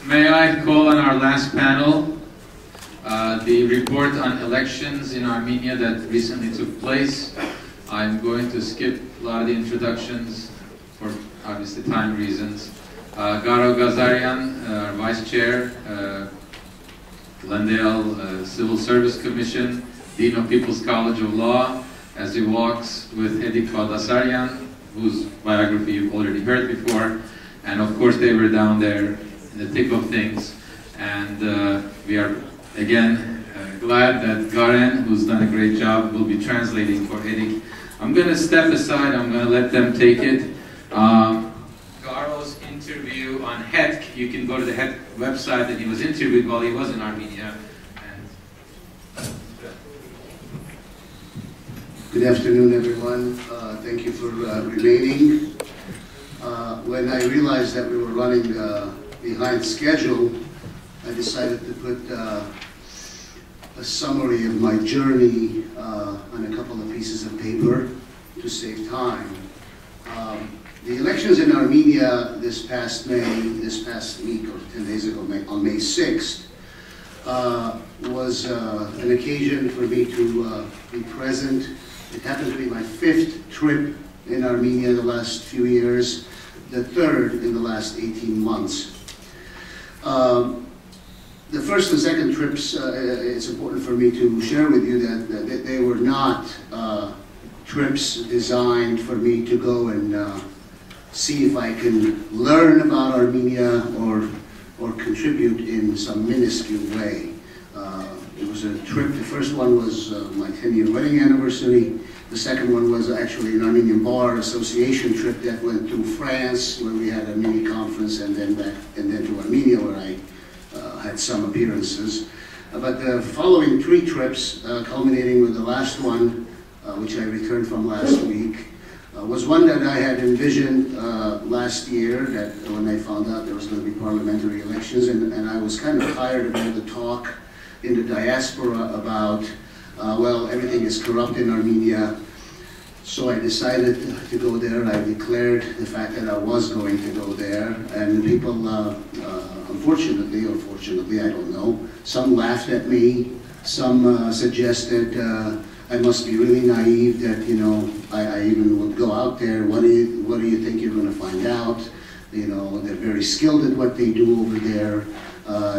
May I call on our last panel, the report on elections in Armenia that recently took place. I'm going to skip a lot of the introductions for obviously time reasons. Garo Ghazarian, our Vice Chair, Glendale Civil Service Commission, Dean of People's College of Law, as he walks with Edik Baghdasaryan, whose biography you've already heard before. And of course they were down there in the thick of things. And we are, again, glad that Garen, who's done a great job, will be translating for Edik. I'm going to step aside, I'm going to let them take it. Garo's interview on Hetq, you can go to the Hetq website that he was interviewed while he was in Armenia. Good afternoon, everyone. Thank you for remaining. When I realized that we were running behind schedule, I decided to put a summary of my journey on a couple of pieces of paper to save time. The elections in Armenia this past week, or 10 days ago, on May 6th, was an occasion for me to be present. It happened to be my 5th trip in Armenia the last few years, the 3rd in the last 18 months. The first and second trips, it's important for me to share with you that they were not trips designed for me to go and see if I can learn about Armenia or contribute in some minuscule way. It was a trip. The first one was my 10-year wedding anniversary. The second one was actually an Armenian Bar Association trip that went to France, where we had a mini conference, and then to Armenia, where I had some appearances. But the following 3 trips, culminating with the last one, which I returned from last week, was one that I had envisioned last year, that when I found out there was going to be parliamentary elections, and I was kind of tired of all the talk in the diaspora about, well, everything is corrupt in Armenia. So I decided to go there. I declared the fact that I was going to go there, and people, unfortunately or fortunately, I don't know, some laughed at me, some suggested I must be really naive, that, you know, I even would go out there. What do you think you're going to find out? You know, they're very skilled at what they do over there.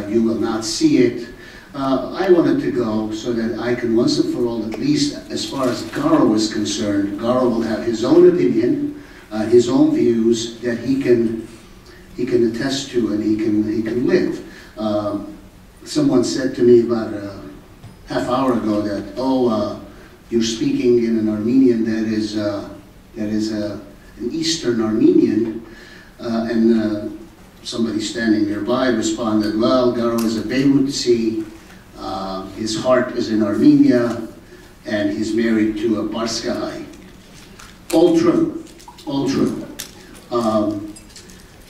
You will not see it. I wanted to go so that I can once and for all, at least as far as Garo is concerned, Garo will have his own opinion, his own views that he can attest to, and he can live. Someone said to me about a half hour ago that, oh, you're speaking in an Armenian that is an Eastern Armenian, and somebody standing nearby responded, well, Garo is a Beirutsi, his heart is in Armenia, and he's married to a Barskahai. All true, all true.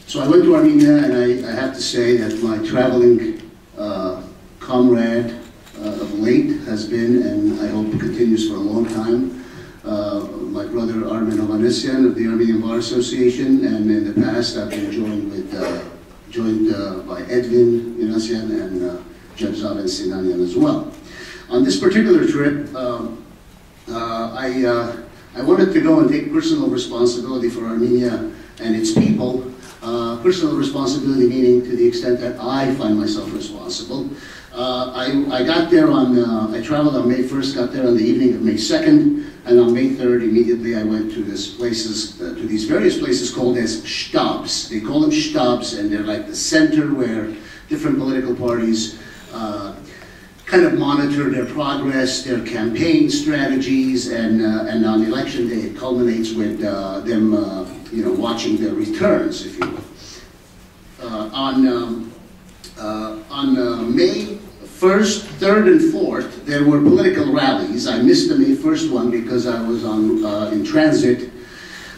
So I went to Armenia, and I have to say that my traveling comrade of late has been, and I hope continues for a long time, my brother Armenian of the Armenian Bar Association, and in the past I've been joined by Edwin Minasian and Judge Zaven Sinanian as well. On this particular trip, I wanted to go and take personal responsibility for Armenia and its people. Personal responsibility meaning to the extent that I find myself responsible. I got there I traveled on May 1st, got there on the evening of May 2nd, and on May 3rd, immediately I went to these various places called as shtabs. They call them shtabs, and they're like the center where different political parties kind of monitor their progress, their campaign strategies, and on election day it culminates with them you know, watching their returns, if you will. On May 1st, 3rd, and 4th, there were political rallies. I missed the May 1st one because I was in transit.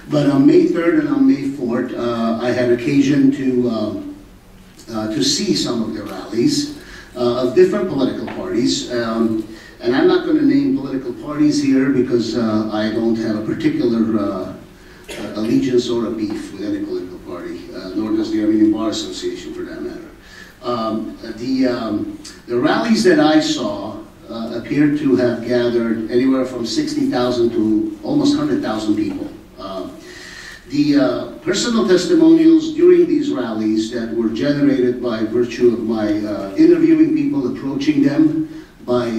But on May 3rd and on May 4th, I had occasion to see some of the rallies of different political parties. And I'm not going to name political parties here because I don't have a particular allegiance or a beef with any political party, nor does the Armenian Bar Association for that matter. The rallies that I saw appeared to have gathered anywhere from 60,000 to almost 100,000 people. The personal testimonials during these rallies that were generated by virtue of my interviewing people, approaching them, by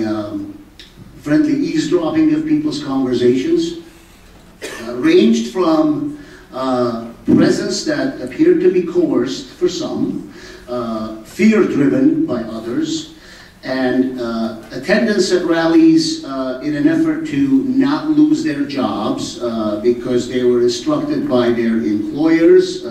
friendly eavesdropping of people's conversations, ranged from presence that appeared to be coerced for some, fear-driven by others, and attendance at rallies in an effort to not lose their jobs because they were instructed by their employers,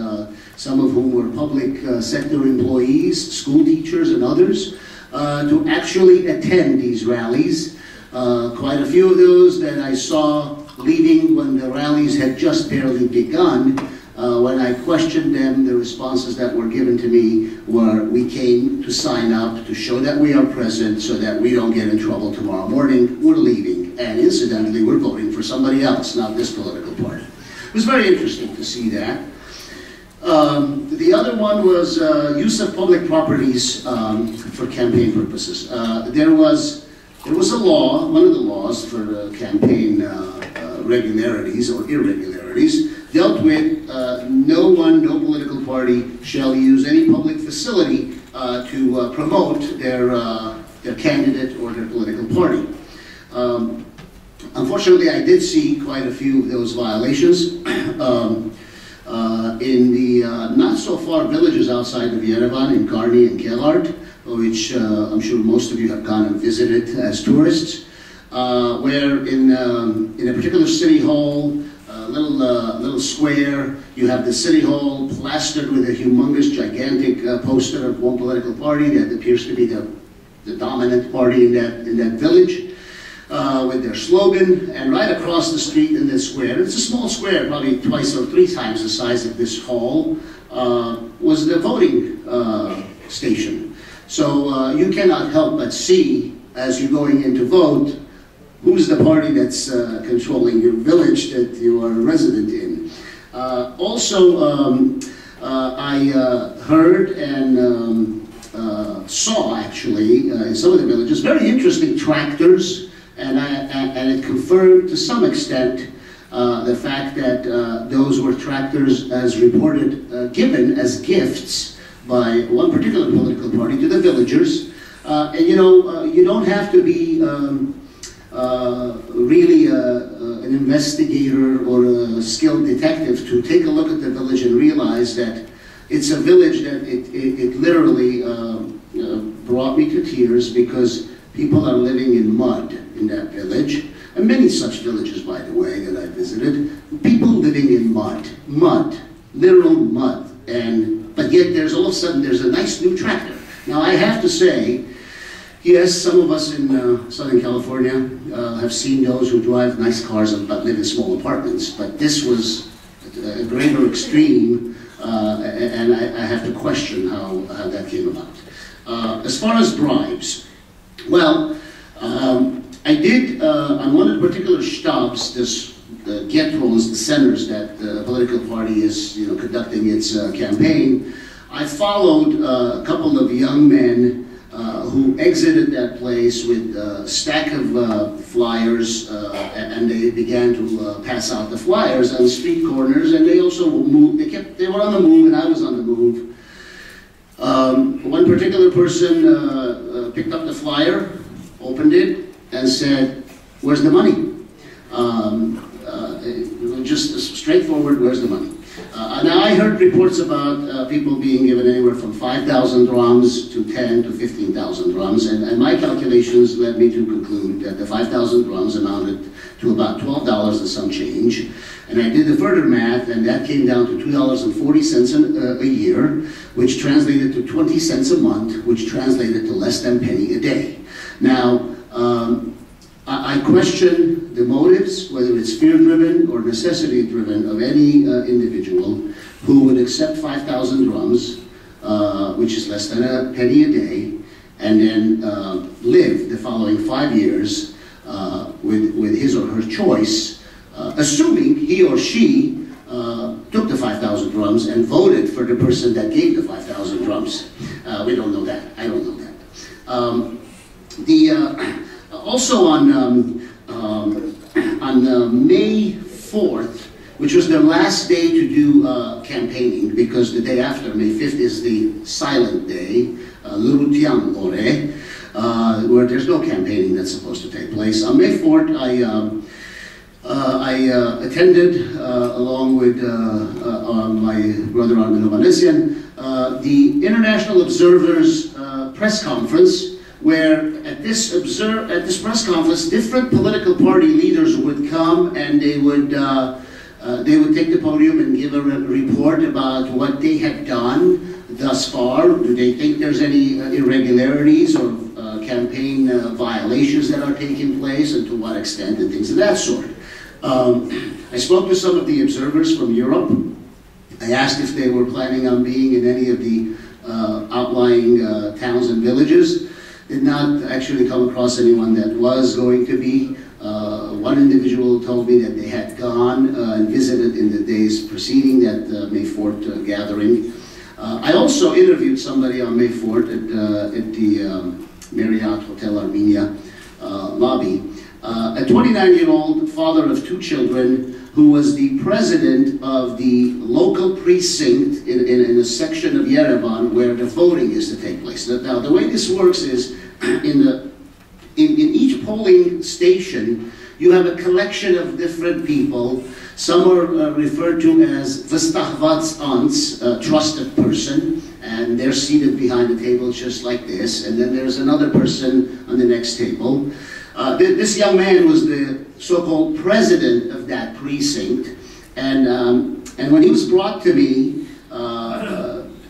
some of whom were public sector employees, school teachers and others, to actually attend these rallies. Quite a few of those that I saw leaving when the rallies had just barely begun. When I questioned them, the responses that were given to me were, we came to sign up to show that we are present so that we don't get in trouble tomorrow morning. We're leaving. And incidentally, we're voting for somebody else, not this political party. It was very interesting to see that. The other one was use of public properties for campaign purposes. There was a law, one of the laws for campaign regularities or irregularities, dealt with no political party shall use any public facility to promote their candidate or their political party. Unfortunately, I did see quite a few of those violations in the not so far villages outside of Yerevan, in Karni and Kelart, which I'm sure most of you have gone and visited as tourists, where in a particular city hall, little square, you have the city hall plastered with a humongous, gigantic poster of one political party that appears to be the dominant party in that village, with their slogan. And right across the street in this square, it's a small square, probably twice or three times the size of this hall, was the voting station. So you cannot help but see, as you're going in to vote, who's the party that's controlling your village that you are a resident in. I heard and saw, actually, in some of the villages, very interesting tractors, and it confirmed to some extent the fact that those were tractors as reported, given as gifts by one particular political party to the villagers. And you know, you don't have to be really an investigator or a skilled detective to take a look at the village and realize that it's a village that it literally brought me to tears, because people are living in mud in that village, and many such villages, by the way, that I visited. People living in mud, literal mud, but yet there's all of a sudden there's a nice new tractor. Now I have to say, yes, some of us in Southern California have seen those who drive nice cars but live in small apartments, but this was a greater extreme, and I have to question how that came about. As far as bribes, well, I did, on one of the particular stops, the get-tons, the centers that the political party is conducting its campaign, I followed a couple of young men who exited that place with a stack of flyers, and they began to pass out the flyers on street corners, and they also moved. They were on the move, and I was on the move. One particular person picked up the flyer, opened it, and said, "Where's the money?" Just straightforward, "Where's the money?" Now I heard reports about people being given anywhere from 5,000 drams to 10 to 15,000 drams, and my calculations led me to conclude that the 5,000 drams amounted to about $12 and some change. And I did the further math, and that came down to $2.40 a year, which translated to 20 cents a month, which translated to less than a penny a day. Now, I question the motives, whether it's fear-driven or necessity-driven, of any individual who would accept 5,000 drams, which is less than a penny a day, and then live the following 5 years with his or her choice, assuming he or she took the 5,000 drams and voted for the person that gave the 5,000 drams. We don't know that. I don't know that. Also on May 4th, which was their last day to do campaigning, because the day after, May 5th, is the silent day, Lurutian Ore, where there's no campaigning that's supposed to take place. On May 4th, I attended, along with my brother Armenian Bar Association, the International Observers press conference, where at this press conference, different political party leaders would come and they would take the podium and give a report about what they had done thus far. Do they think there's any irregularities or campaign violations that are taking place, and to what extent, and things of that sort. I spoke to some of the observers from Europe. I asked if they were planning on being in any of the outlying towns and villages. Did not actually come across anyone that was going to be. One individual told me that they had gone and visited in the days preceding that May 4th gathering. I also interviewed somebody on May 4th at the Marriott Hotel Armenia lobby. A 29-year-old father of 2 children who was the president of the local precinct in a section of Yerevan where the voting is to take place. Now, the way this works is in each polling station, you have a collection of different people. Some are referred to as Vestahvats Ants, trusted person, and they're seated behind the table just like this, and then there's another person on the next table. This young man was the so-called president of that precinct, and when he was brought to me,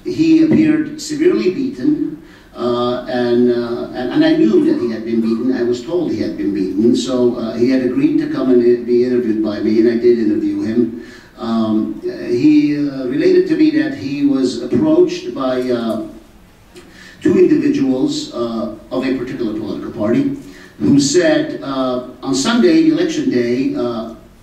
he appeared severely beaten, and I knew that he had been beaten. I was told he had been beaten, so he had agreed to come and be interviewed by me, and I did interview him. He related to me that he was approached by 2 individuals of a particular political party who said, on Sunday, election day,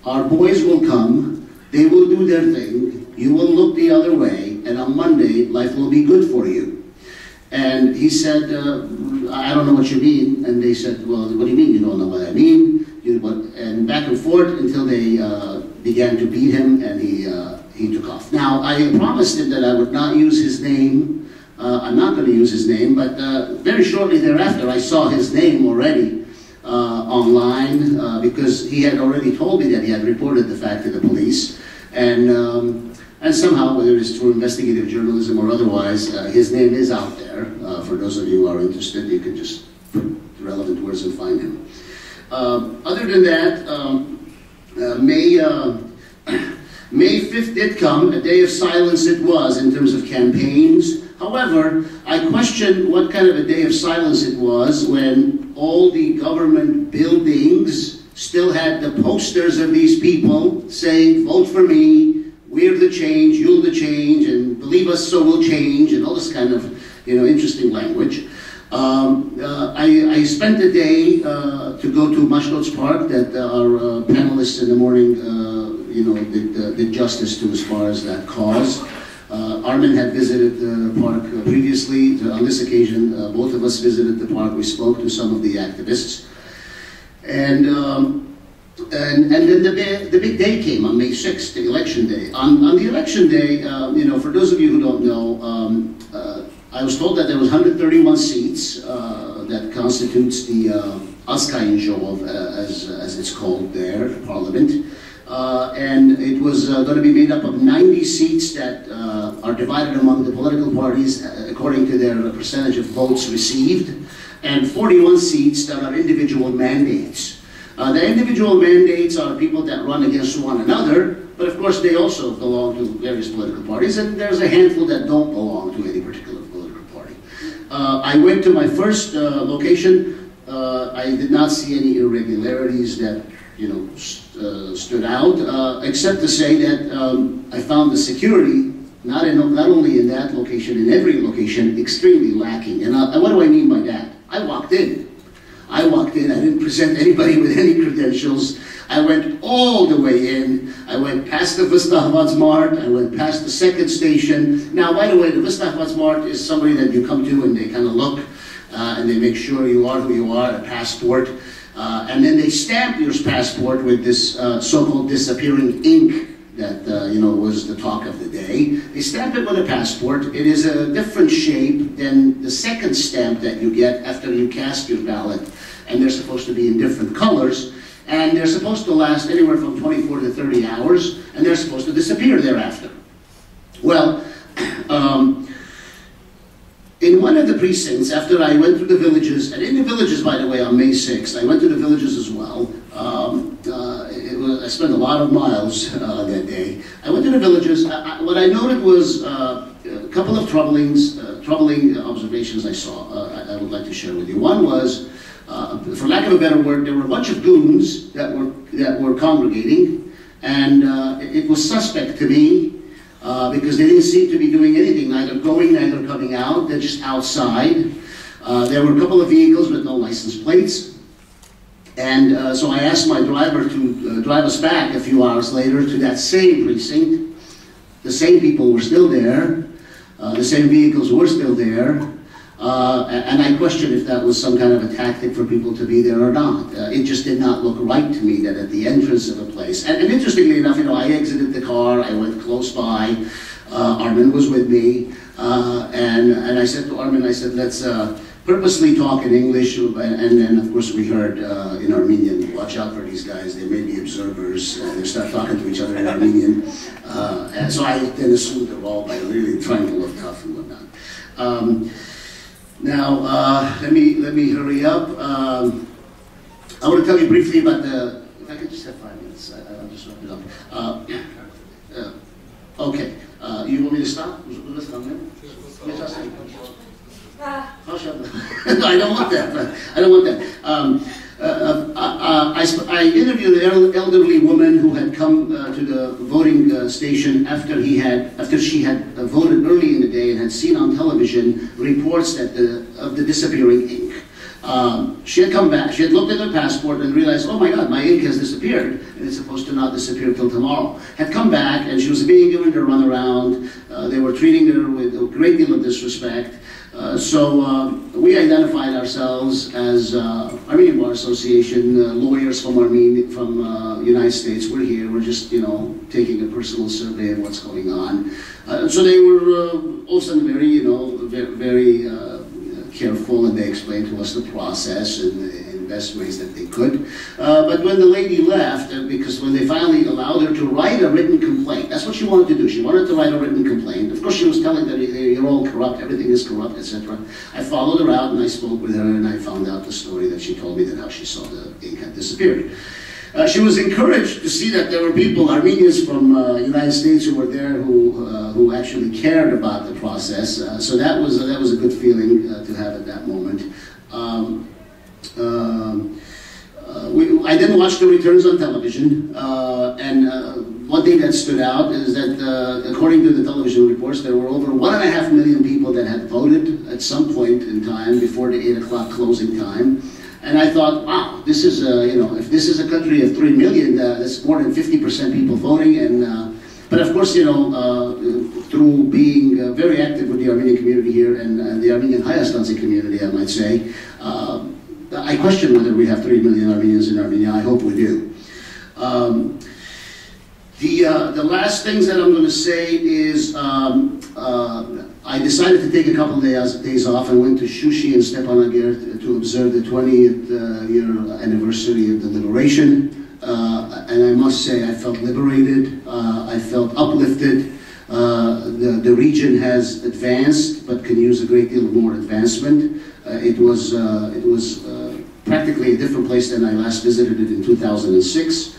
our boys will come, they will do their thing, you will look the other way, and on Monday, life will be good for you. And he said, I don't know what you mean. And they said, well, what do you mean you don't know what I mean? And back and forth until they began to beat him, and he took off. Now, I promised him that I would not use his name. I'm not going to use his name, but very shortly thereafter, I saw his name already online because he had already told me that he had reported the fact to the police. And somehow, whether it's through investigative journalism or otherwise, his name is out there. For those of you who are interested, you can just put the relevant words and find him. Other than that, May 5th did come, a day of silence it was in terms of campaigns. However, I question what kind of a day of silence it was when all the government buildings still had the posters of these people saying, vote for me, we're the change, you're the change, and believe us so we'll change, and all this kind of, interesting language. I spent the day to go to Mashdod's Park that our panelists in the morning, did justice to as far as that cause. Armin had visited the park previously. On this occasion, both of us visited the park. We spoke to some of the activists. And then the big day came on May 6th, the election day. On the election day, for those of you who don't know, I was told that there was 131 seats that constitutes the Askayinjov, as it's called there, Parliament. And it was going to be made up of 90 seats that are divided among the political parties according to their percentage of votes received, and 41 seats that are individual mandates. The individual mandates are people that run against one another, but of course they also belong to various political parties, and there's a handful that don't belong to any particular political party. I went to my first location. I did not see any irregularities that stood out, except to say that I found the security, not only in that location, in every location, extremely lacking. And what do I mean by that? I walked in, I didn't present anybody with any credentials. I went all the way in. I went past the Vistahvadsmart. I went past the second station. Now, by the way, the Vistahvadsmart is somebody that you come to and they kind of look and they make sure you are who you are, a passport. And then they stamp your passport with this so-called disappearing ink that was the talk of the day. They stamp it with a passport. It is a different shape than the second stamp that you get after you cast your ballot. And they're supposed to be in different colors. And they're supposed to last anywhere from 24 to 30 hours. And they're supposed to disappear thereafter. Well, in one of the precincts, after I went through the villages, and in the villages, by the way, on May 6th, I went to the villages as well. I spent a lot of miles that day. I went to the villages. What I noted was a couple of troubling observations I saw. I would like to share with you. One was, for lack of a better word, there were a bunch of goons that were congregating, and it was suspect to me because they didn't seem to be doing anything, neither going, neither coming out. They're just outside. There were a couple of vehicles with no license plates. And so I asked my driver to drive us back a few hours later to that same precinct. The same people were still there. The same vehicles were still there. And I questioned if that was some kind of a tactic for people to be there or not. It just did not look right to me that at the entrance of a place, and interestingly enough, I exited the car, I went close by, Armin was with me, and I said to Armin, I said, let's purposely talk in English, and then of course we heard in Armenian, watch out for these guys, they may be observers, they start talking to each other in Armenian, and so I then assumed they're all by really trying to look tough and whatnot. Now, let me hurry up. I want to tell you briefly about the, if I could just have 5 minutes, I'll just wrap it up. Okay, you want me to stop? I don't want that. I don't want that. I interviewed an elderly woman who had come to the voting station after she had voted early in the day and had seen on television reports that of the disappearing ink. She had come back, she had looked at her passport and realized, oh my God, my ink has disappeared, and it's supposed to not disappear till tomorrow. Had come back, and she was being given the runaround. They were treating her with a great deal of disrespect. So we identified ourselves as Armenian Bar Association, lawyers from United States. We're here, we're just, taking a personal survey of what's going on. So they were also very, very careful, and they explained to us the process in best ways that they could. But when the lady left, because when they finally allowed her to write a written complaint, that's what she wanted to do. She wanted to write a written complaint. Of course, she was telling them, you're all corrupt, everything is corrupt, etc. I followed her out and I spoke with her, and I found out the story that she told me, that how she saw the ink had disappeared. She was encouraged to see that there were people, Armenians from the United States, who were there who actually cared about the process. So that was a good feeling to have at that moment. I then watched the returns on television, and one thing that stood out is that according to the television reports, there were over 1.5 million people that had voted at some point in time before the 8 o'clock closing time. And I thought, wow, this is, if this is a country of 3 million, that's more than 50% people voting. And but of course, through being very active with the Armenian community here and the Armenian Hayastani community, I might say, I question whether we have 3 million Armenians in Armenia. I hope we do. The last things that I'm going to say is I decided to take a couple of days off and went to Shushi and Stepanaker to observe the 20th year anniversary of the liberation. And I must say I felt liberated, I felt uplifted. The region has advanced, but can use a great deal more advancement. It was practically a different place than I last visited it in 2006.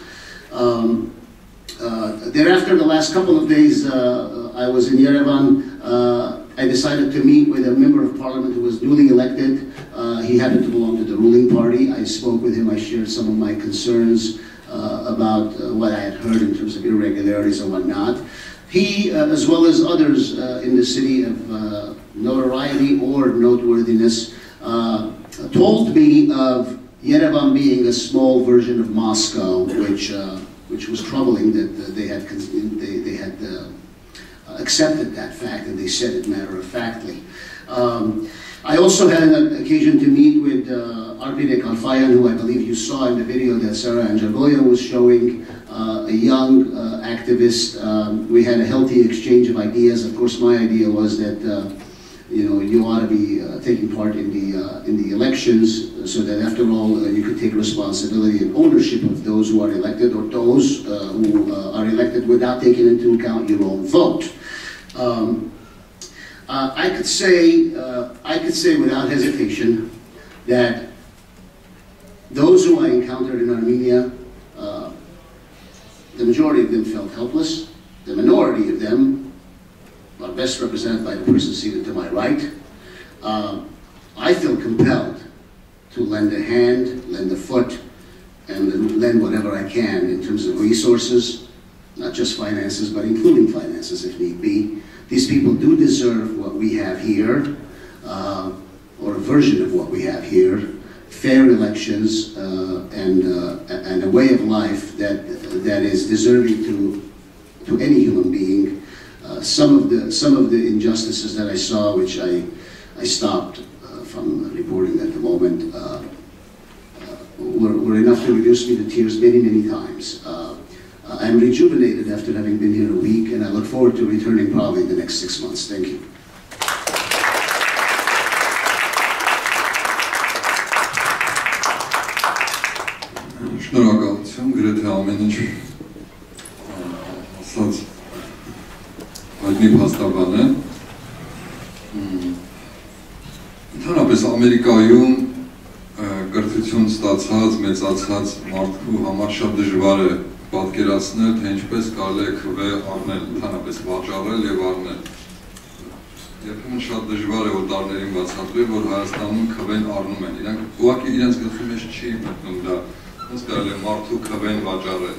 Thereafter, the last couple of days, I was in Yerevan. I decided to meet with a member of parliament who was newly elected. He happened to belong to the ruling party. I spoke with him. I shared some of my concerns about what I had heard in terms of irregularities and whatnot. He, as well as others in the city of notoriety or noteworthiness, told me of Yerevan being a small version of Moscow, which was troubling that they had accepted that fact and they said it matter-of-factly. I also had an occasion to meet with Arpidek Alfayan, who I believe you saw in the video that Sarah Anjagoya was showing, a young activist. We had a healthy exchange of ideas. Of course, my idea was that you ought to be taking part in the elections, so that after all you could take responsibility and ownership of those who are elected, or those who are elected without taking into account your own vote. I could say without hesitation that those who I encountered in Armenia, the majority of them felt helpless. The minority of them are best represented by the person seated to my right. I feel compelled to lend a hand, lend a foot, and lend whatever I can in terms of resources, not just finances, but including finances if need be. These people do deserve what we have here, or a version of what we have here, fair elections, and a way of life that is deserving to any human being. Some of the injustices that I saw, which I stopped from reporting at the moment, were enough to reduce me to tears many times. I'm rejuvenated after having been here a week, and I look forward to returning probably in the next 6 months. Thank you. Շնորհակալություն, գրեթե ամեն ինչ ասած հայտնի փաստաբան է։ Ընդհանրապես Ամերիկայում կրթություն ստացած, մեծացած մարդու համար շատ դժվար է պատկերացնել, թե ինչպես կարելի է քվե առնել, ընդհանրապես վաճառել եւ առնել։ Երբեմն շատ դժվար է օտարներին բացատրել, որ Հայաստանում քվեն առնում են։ Իրանք ուղղակի իրենց գլխի մեջ չի մտնում դա։ Ոնց կարելի է մարդու քվեն վաճառել։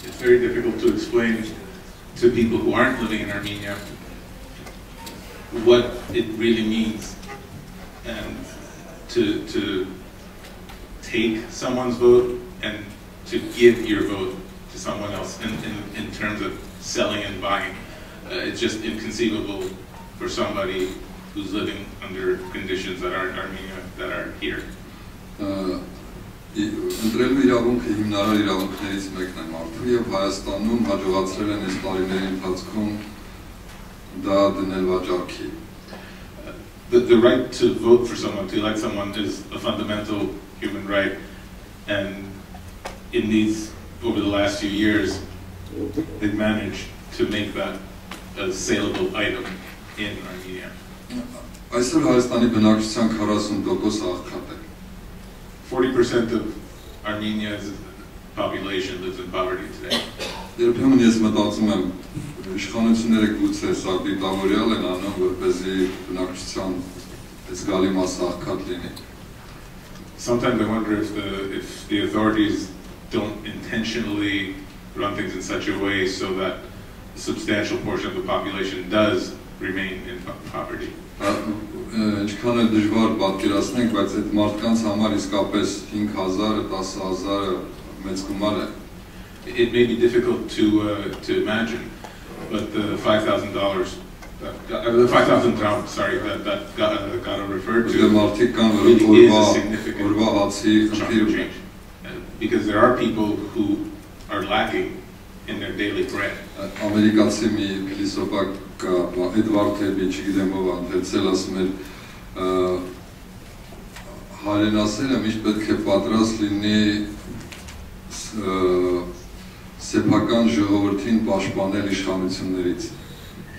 It's very difficult to explain to people who aren't living in Armenia what it really means, and to take someone's vote and to give your vote to someone else in terms of selling and buying. It's just inconceivable for somebody who's living under conditions that aren't Armenia, that are here. Ընտրելու իրավունքը հիմնարար իրավունքներից մեկն է մարդու, եւ Հայաստանում հաջողացրել են այս տարիների ընթացքում դա դնել վաճառքի։ The right to vote for someone, to elect someone, is a fundamental human right, and over the last few years, they've managed to make that a saleable item in Armenia. Այսօր Հայաստանի բնակչության 40% աղքատ է։ 40% of Armenia's population lives in poverty today. Երբեմն ես մտածում եմ, իշխանությունները գուցե սա դիտավորյալ են անում, որպեսզի բնակչության այս գալի մասը աղքատ լինի։ Sometimes I wonder if the authorities don't intentionally run things in such a way so that a substantial portion of the population does remain in poverty. Ինչքան էլ դժվար պատկերացնենք, բայց այդ մարդկանց համար իսկապես 5,000-ը, 10,000-ը մեծ գումար է։ It may be difficult to imagine, but the $5,000, the 5,000 dirham, sorry, that Garo referred to, really is a significant chunk of change. Because there are people who are lacking in their daily bread. Ամերիկացի մի փիլիսոփա Էդվարդ Թեբի, չգիտեմ ով անթերցել, ասում էր հայրենասերը միշտ պետք է պատրաստ լինի սեփական ժողովրդին պաշտպանել իշխանություններից։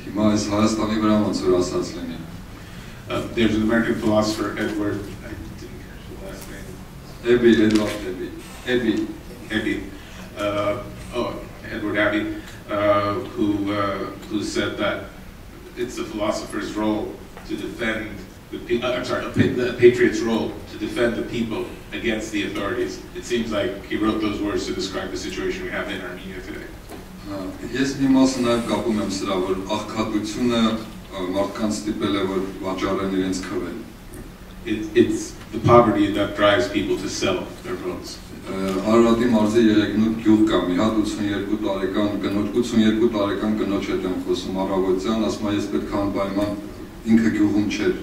Հիմա այս Հայաստանի վրա ոնց որ ասած լինի։ There's an American philosopher, Edward, I didn't catch the last name. Edward Abbey. Edward Abbey, who said that it's the philosopher's role to defend the patriot's role to defend the people against the authorities. It seems like he wrote those words to describe the situation we have in Armenia today. Ես մի մասը նաև կապում եմ սրա, որ աղքատությունը մարդկանց ստիպել է, որ վաճառեն իրենց քվեն։ it's the poverty that drives people to sell their votes. Արարատի մարզի 3 գյուղ կա մի հատ 82 տարեկան կնոջ հետ եմ խոսում առավոտյան, ասում եմ ես պետք է անպայման ինքը գյուղում չէր,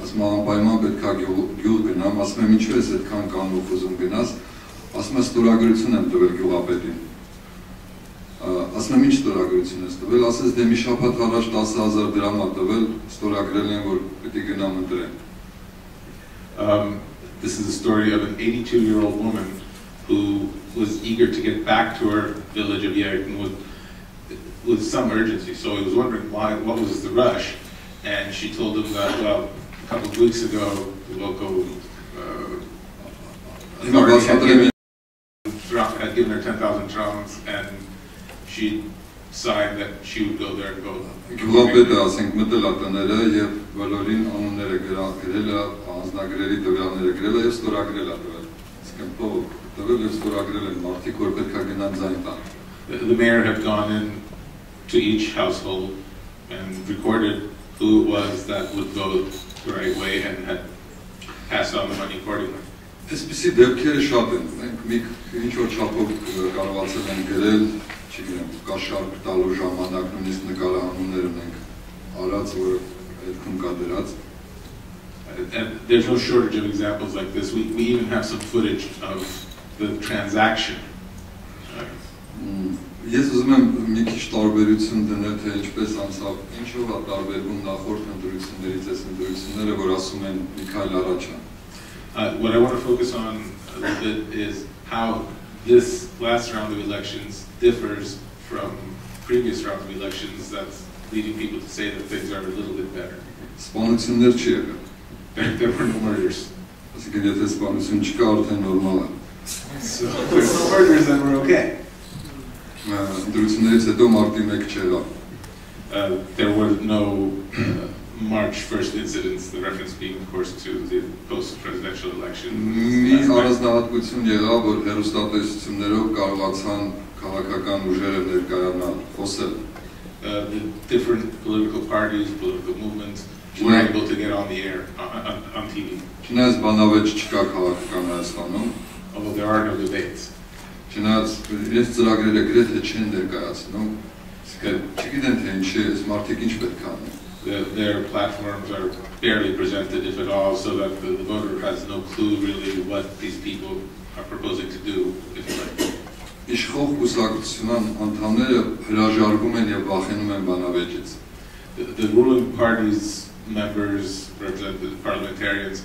ասում եմ անպայման պետք է գյուղ գնամ, ասում եմ ինչու ես այդքան կանուխ ուզում գնաս, ասում եմ ստորագրություն եմ տվել գյուղապետին, ասում եմ ինչ ստորագրություն ես տվել, ասես դե մի շաբաթ առաջ 10,000 դրամ ա տվել, ստորագրել են որ պետք է գնամ ընտրեմ. This is a story of an 82-year-old woman who was eager to get back to her village of Edik with some urgency. So he was wondering what was the rush. And she told him that, well, a couple of weeks ago, the local authority had given her 10,000 drams, and she signed that she would go there and go. Գյուղապետը ասենք մտել ա տները եւ բոլորին անունները գրել ա, անձնագրերի տվյալները գրել ա եւ ստորագրել ա տվել։ Իսկ փող տվել եւ ստորագրել են մարդիկ որ պետք է գնան ձայն տան. The mayor had gone in to each household and recorded who it was that would vote the right way and had passed on the money accordingly. Այսպիսի դեպքերը շատ են, մենք մի ինչ-որ չափով կարողացել ենք գրել, չգիտեմ, կաշառք տալու ժամանակ նույնիսկ նկարահանումներ ունենք արած, որ այդքում կա դրած. And there's no shortage of examples like this. We even have some footage of the transaction. Ես ուզում եմ մի քիչ տարբերություն դնել, թե ինչպես անցավ, ինչով է տարբերվում նախորդ ընտրություններից այս ընտրությունները, որ ասում են մի քայլ առաջ են. What I want to focus on a little bit is how this last round of elections differs from previous rounds of elections that's leading people to say that things are a little bit better. Սպանություններ չի եղել. There were no murders. Այսինքն եթե սպանություն չկա, արդեն նորմալ է. So if there's no murders, then we're okay. Ընտրություններից հետո մարտի 1 չեղավ. There were no March 1st incidents, the reference being, of course, to the post-presidential election. Մի առանձնահատկություն եղավ, որ հեռուստատեսություններով կարողացան քաղաքական ուժերը ներկայանալ, խոսել. The different political parties, political movements were able to get on the air, on TV. Չնայած բանավեճ չկա քաղաքական Հայաստանում. Although there are no debates. Չնայած իրենց ծրագրերը գրեթե չեն ներկայացնում, չգիտեն թե ինչի, այս մարդիկ ինչ պետք է անեն. Their platforms are barely presented, if at all, so that the voter has no clue really what these people are proposing to do, if you like. Իշխող կուսակցության անդամները հրաժարվում են եւ վախենում են բանավեճից. The ruling party's members, representative parliamentarians,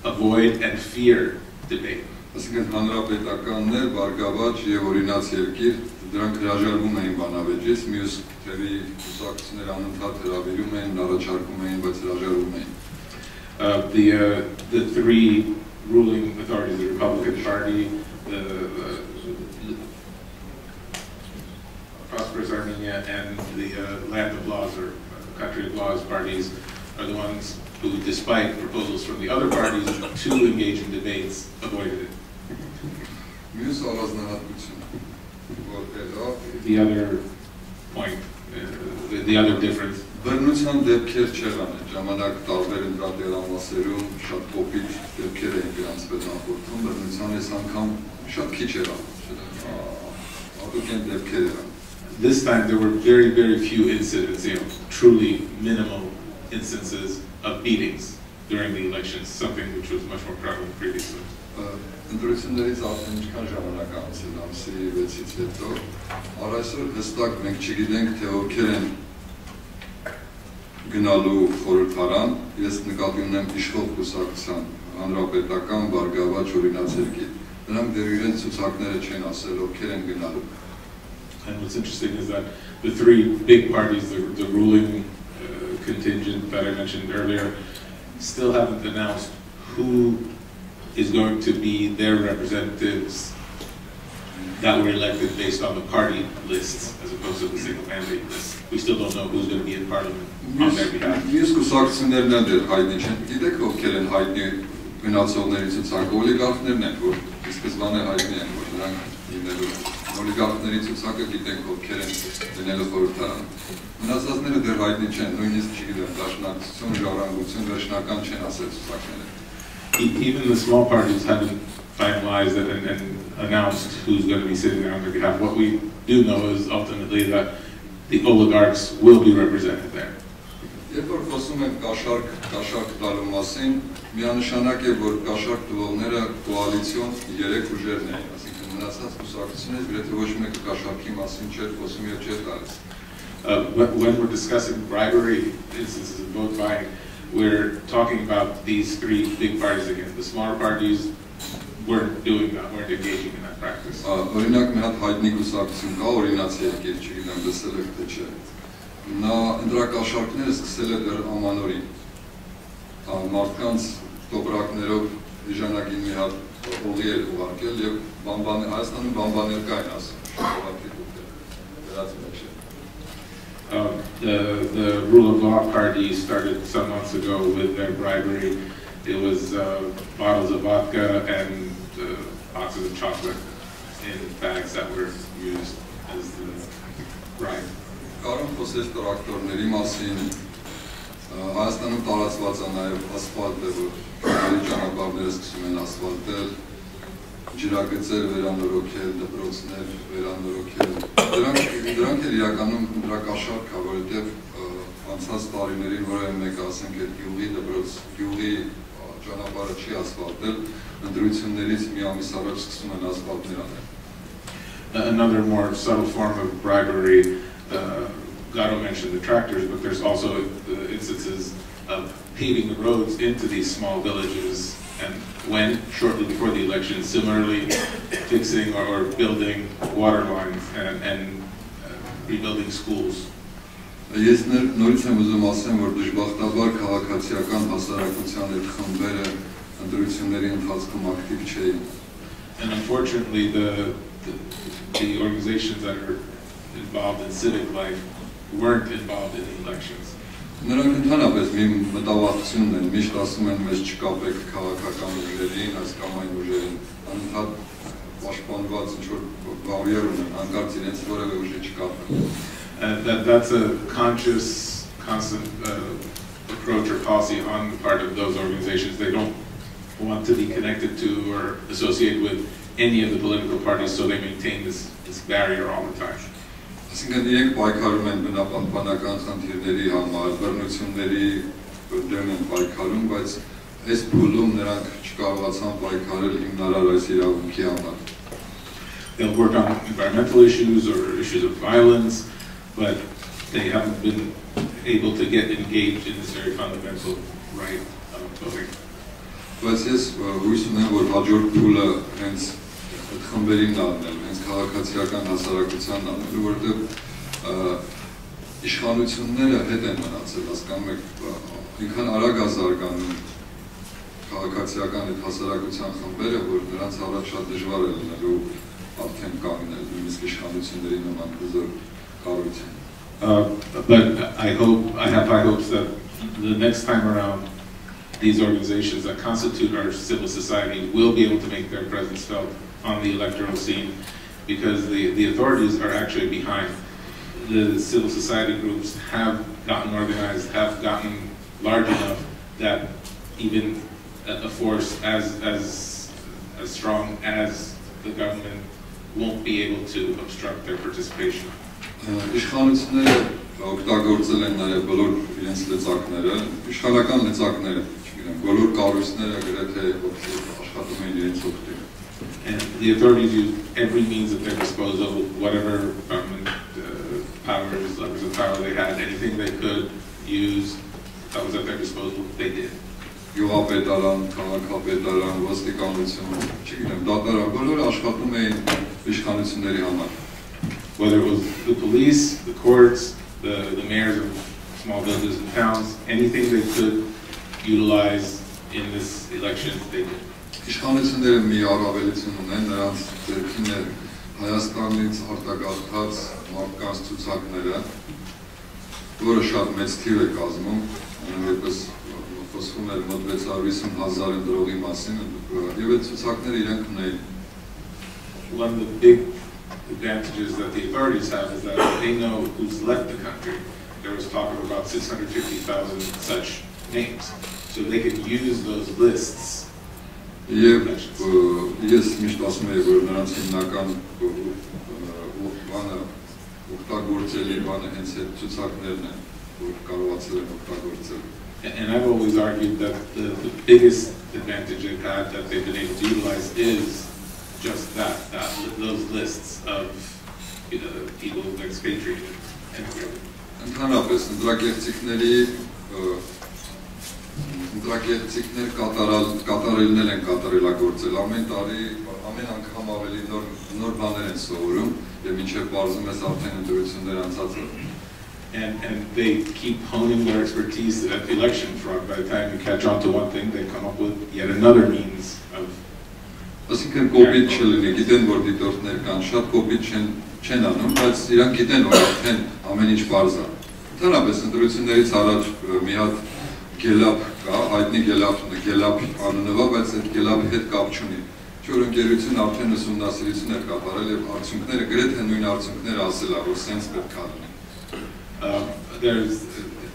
avoid and fear debate. Այսինքն հանրապետականներ, բարգավաճ եւ օրինաց երկիր դրանք հրաժարվում էին բանավեճից, մյուս թերի կուսակցությունները անընդհատ հրավիրում էին, առաջարկում էին, բայց հրաժարվում էին. The three ruling authorities, the Republican Party, the Prosperous Armenia, and the Land of Laws or Country of Laws parties are the ones who, despite proposals from the other parties to engage in debates, avoided it. The other point, the other difference. Բռնության դեպքեր չեղան են, ժամանակ տարբեր ընտրատեղամասերում շատ կոպիտ դեպքեր էին դրանց պետ նախորդում, բռնության այս անգամ շատ քիչ եղան, ատուկեն դեպքեր եղան. This time there were very, very few incidents, truly minimal instances of beatings during the elections, something which was much more prevalent previously. Ընտրություններից արդեն ինչքան ժամանակ անցել ամսի 6-ից հետո, առ այսօր հստակ մենք չգիտենք, թե ովքեր են գնալու խորհրդարան, ես նկատի ունեմ իշխող կուսակցության հանրապետական, բարգավաճ, օրինաց երկիր. Նրանք դեռ իրենց ցուցակները չեն ասել, ովքեր են գնալու. And what's interesting is that the three big parties, the ruling contingent that I mentioned earlier, still haven't announced who is going to be their representatives that were elected based on the party lists as opposed to the single mandate list. We still don't know who's going to be in parliament on their behalf. Մյուս կուսակցություններն են դեռ հայտնի չեն, գիտեք ովքեր են հայտնի գնացողների ցուցակը, օլիգարխներն են, որ ի սկզբանե հայտնի են, որ նրանք լինելու են. օլիգարխների ցուցակը գիտենք ովքեր են դնելու խորհրդարան։ Մնացածները դեռ հայտնի չեն, նույնիսկ չգիտեմ, դաշնակցություն, ժառանգություն, վերջնական չեն ասել ցուցակները։ Even the small parties haven't finalized it and announced who's going to be sitting there on their behalf. What we do know is ultimately that the oligarchs will be represented there. Երբ որ խոսում ենք կաշառք տալու մասին, միանշանակ է, որ կաշառք տվողները կոալիցիոն 3 ուժերն էին, այսինքն մնացած կուսակցությունից գրեթե ոչ մեկը կաշառքի մասին չէր խոսում եւ չէր տալիս։ When we're discussing bribery instances of vote buying, we're talking about these 3 big parties again. The smaller parties weren't doing that, weren't engaging in that practice. Օրինակ մի հատ հայտնի կուսակցություն կա, օրինաց երկիր, չգիտեմ, լսել եք թե չէ։ Նա ընդրակաշառքները սկսել է դեռ ամանորին, մարդկանց տոպրակներով վիժանագին մի հատ օղի էր ուղարկել և Հայաստանում բամբաներ կային ասում, շոկոլադի The Rule of Law Party started some months ago with their bribery. It was bottles of vodka and boxes of chocolate in bags that were used as the bribe. Կարոն խոսեց տրակտորների մասին, Հայաստանում տարածված է նաև ասֆալտը, որ ճանապարհները սկսում են ասֆալտել, ջրագծեր վերանորոգել, դպրոցներ վերանորոգել։ Դրանք էլ իրականում ընդրակաշառք է, որովհետև անցած տարիներին որևէ մեկը ասենք այդ գյուղի ճանապարհը չի ասֆալտել, ընտրություններից մի ամիս առաջ սկսում են ասֆալտներ անել։ Another more subtle form of bribery, Garo mentioned the tractors, but there's also instances of paving the roads into these small villages, and when, shortly before the election, similarly fixing or building water lines and rebuilding schools. Ես նորից եմ ուզում ասեմ, որ դժբախտաբար քաղաքացիական հասարակության այդ խմբերը ընտրությունների ընթացքում ակտիվ չէին։ And unfortunately, the organizations that are involved in civic life weren't involved in the elections. Նրանք ընդհանրապես մի մտավախություն ունեն, միշտ ասում են մեզ չկապեք քաղաքական ուժերին, հասկամային ուժերին, անընդհատ պաշտպանված ինչ-որ բարիեր ունեն, հանկարծ իրենց որևէ ուժի չկապեն։ That's a conscious, constant approach or policy on the part of those organizations. They don't want to be connected to or associated with any of the political parties, so they maintain this barrier all the time. Այսինքն իրենք պայքարում են բնապահպանական խնդիրների համար, բռնությունների դեմ են պայքարում, բայց այս փուլում նրանք չկարողացան պայքարել հիմնարար այս իրավունքի համար։ They'll work on environmental issues or issues of violence, but they haven't been able to get engaged in this very fundamental right of voting. Բայց ես հույս ունեմ, որ հաջորդ փուլը հենց այդ խմբերին դառնելու, հենց քաղաքացիական հասարակությանն անելու, որովհետև իշխանությունները հետ են մնացել, հասկանում եք, ինքան արագ է զարգանում քաղաքացիական այդ հասարակության խմբերը, որ նրանց առաջ շատ դժվար է լինելու արդեն կանգնել, նույնիսկ իշխանությունների նման հզոր կառույցին։ But I have high hopes that the next time around, these organizations that constitute our civil society will be able to make their presence felt on the electoral scene, because the authorities are actually behind. The civil society groups have gotten organized, have gotten large enough that even a force as strong as the government won't be able to obstruct their participation. Իշխանությունները օգտագործել են նաև բոլոր իրենց լծակները, իշխանական լծակները, չգիտեմ, բոլոր կառույցները գրեթե աշխատում են իրենց օգտին։ And the authorities use every means at their disposal, whatever government powers, levers of power they had, anything they could use that was at their disposal, they did. Գյուղապետարան, քաղաքապետարան, ոստիկանություն, չգիտեմ, դատարան, բոլորը աշխատում էին իշխանությունների համար։ Whether it was the police, the courts, the mayors of small villages and towns, anything they could utilize in this election, they did. Իշխանությունները մի առավելություն ունեն, նրանց ձեռքին է Հայաստանից արտագաղթած մարդկանց ցուցակները, որը շատ մեծ թիվ է կազմում, այնպես խոսվում էր մոտ 650,000 ընտրողի մասին, եւ այդ ցուցակները իրենք ունեին։ One of the big advantages that the authorities have is that they know who's left the country. There was talk of about 650,000 such names. So they could use those lists. Եվ ես միշտ ասում եմ, որ նրանց հիմնական բանը օգտագործելի բանը հենց այդ ցուցակներն են, որ կարողացել են օգտագործել. And I've always argued that the biggest advantage they've had that they've been able to utilize is just those lists of people who've expatriated and emigrated. Ընդհանրապես, ընտրակերտիկներ կատարելն են կատարելագործել, ամեն տարի, ամեն անգամ ավելի նոր բաներ են սովորում, և մինչև պարզում ես արդեն ընտրություններ անցած են. And they keep honing their expertise at election fraud. By the time you catch on to one thing, they come up with yet another means of... Այսինքն կոպիտ չլինի, գիտեն, որ դիտորդներ կան, շատ կոպիտ չեն անում, բայց իրանք գիտեն, որ արդեն ամեն ինչ պարզ է. Ընդհանրապես, ընտրություններից առաջ մի հատ գելապ կա, հայտնի գելապ անունով, բայց այդ գելապի հետ կապ չունի։ Չոր ընկերություն արդեն ուսումնասիրություն էր կատարել և արդյունքները գրեթե նույն արդյունքները ասել է, որ սենց պետք է լինի։ There's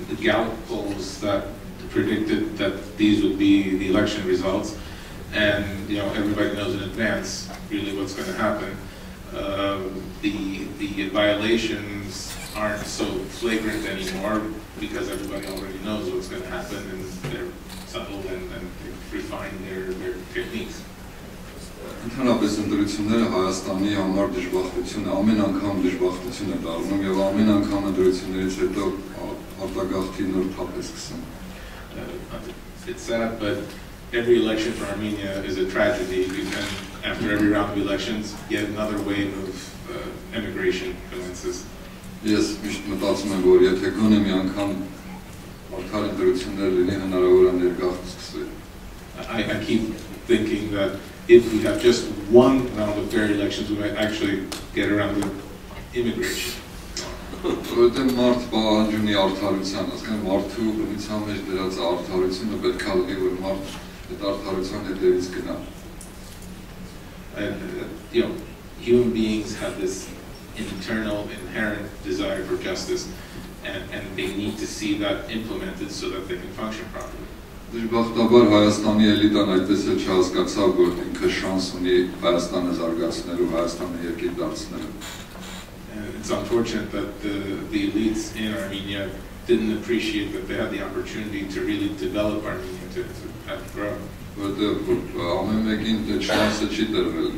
the Gallup polls that predicted that these would be the election results, and everybody knows in advance really what's going to happen. The violations aren't so flagrant anymore because everybody already knows what's going to happen, and they're subtle and refine their techniques. Ընդհանրապես ընտրությունները Հայաստանի համար դժբախտությունը, ամեն անգամ դժբախտություն է դառնում և ամեն անգամ ընտրություններից հետո արտագաղթի նոր թափ է սկսում։ It's sad, but every election for Armenia is a tragedy, and after every round of elections, yet another wave of emigration commences. Ես միշտ մտածում եմ, որ եթե գոնե մի անգամ արդար ընտրություններ լինի, հնարավոր է ներգաղթ սկսվի։ I keep thinking that if we have just one round of fair elections, we might actually get around to immigration. Որովհետև մարդ պահանջում ունի արդարության, ասկան մարդու բնության մեջ դրած արդարությունը պետք է լինի, որ մարդ այդ արդարության հետևից գնա։ And human beings have this internal, inherent desire for justice, and they need to see that implemented so that they can function properly. Դժբախտաբար Հայաստանի էլիտան այդպես էլ չհասկացավ, որ ինքը շանս ունի Հայաստանը զարգացնելու, Հայաստանը երկիր դարձնելու։ It's unfortunate that the elites in Armenia didn't appreciate that they had the opportunity to really develop Armenia, to have grow. Որտեղ ամեն մեկին այդ շանսը չի տրվել։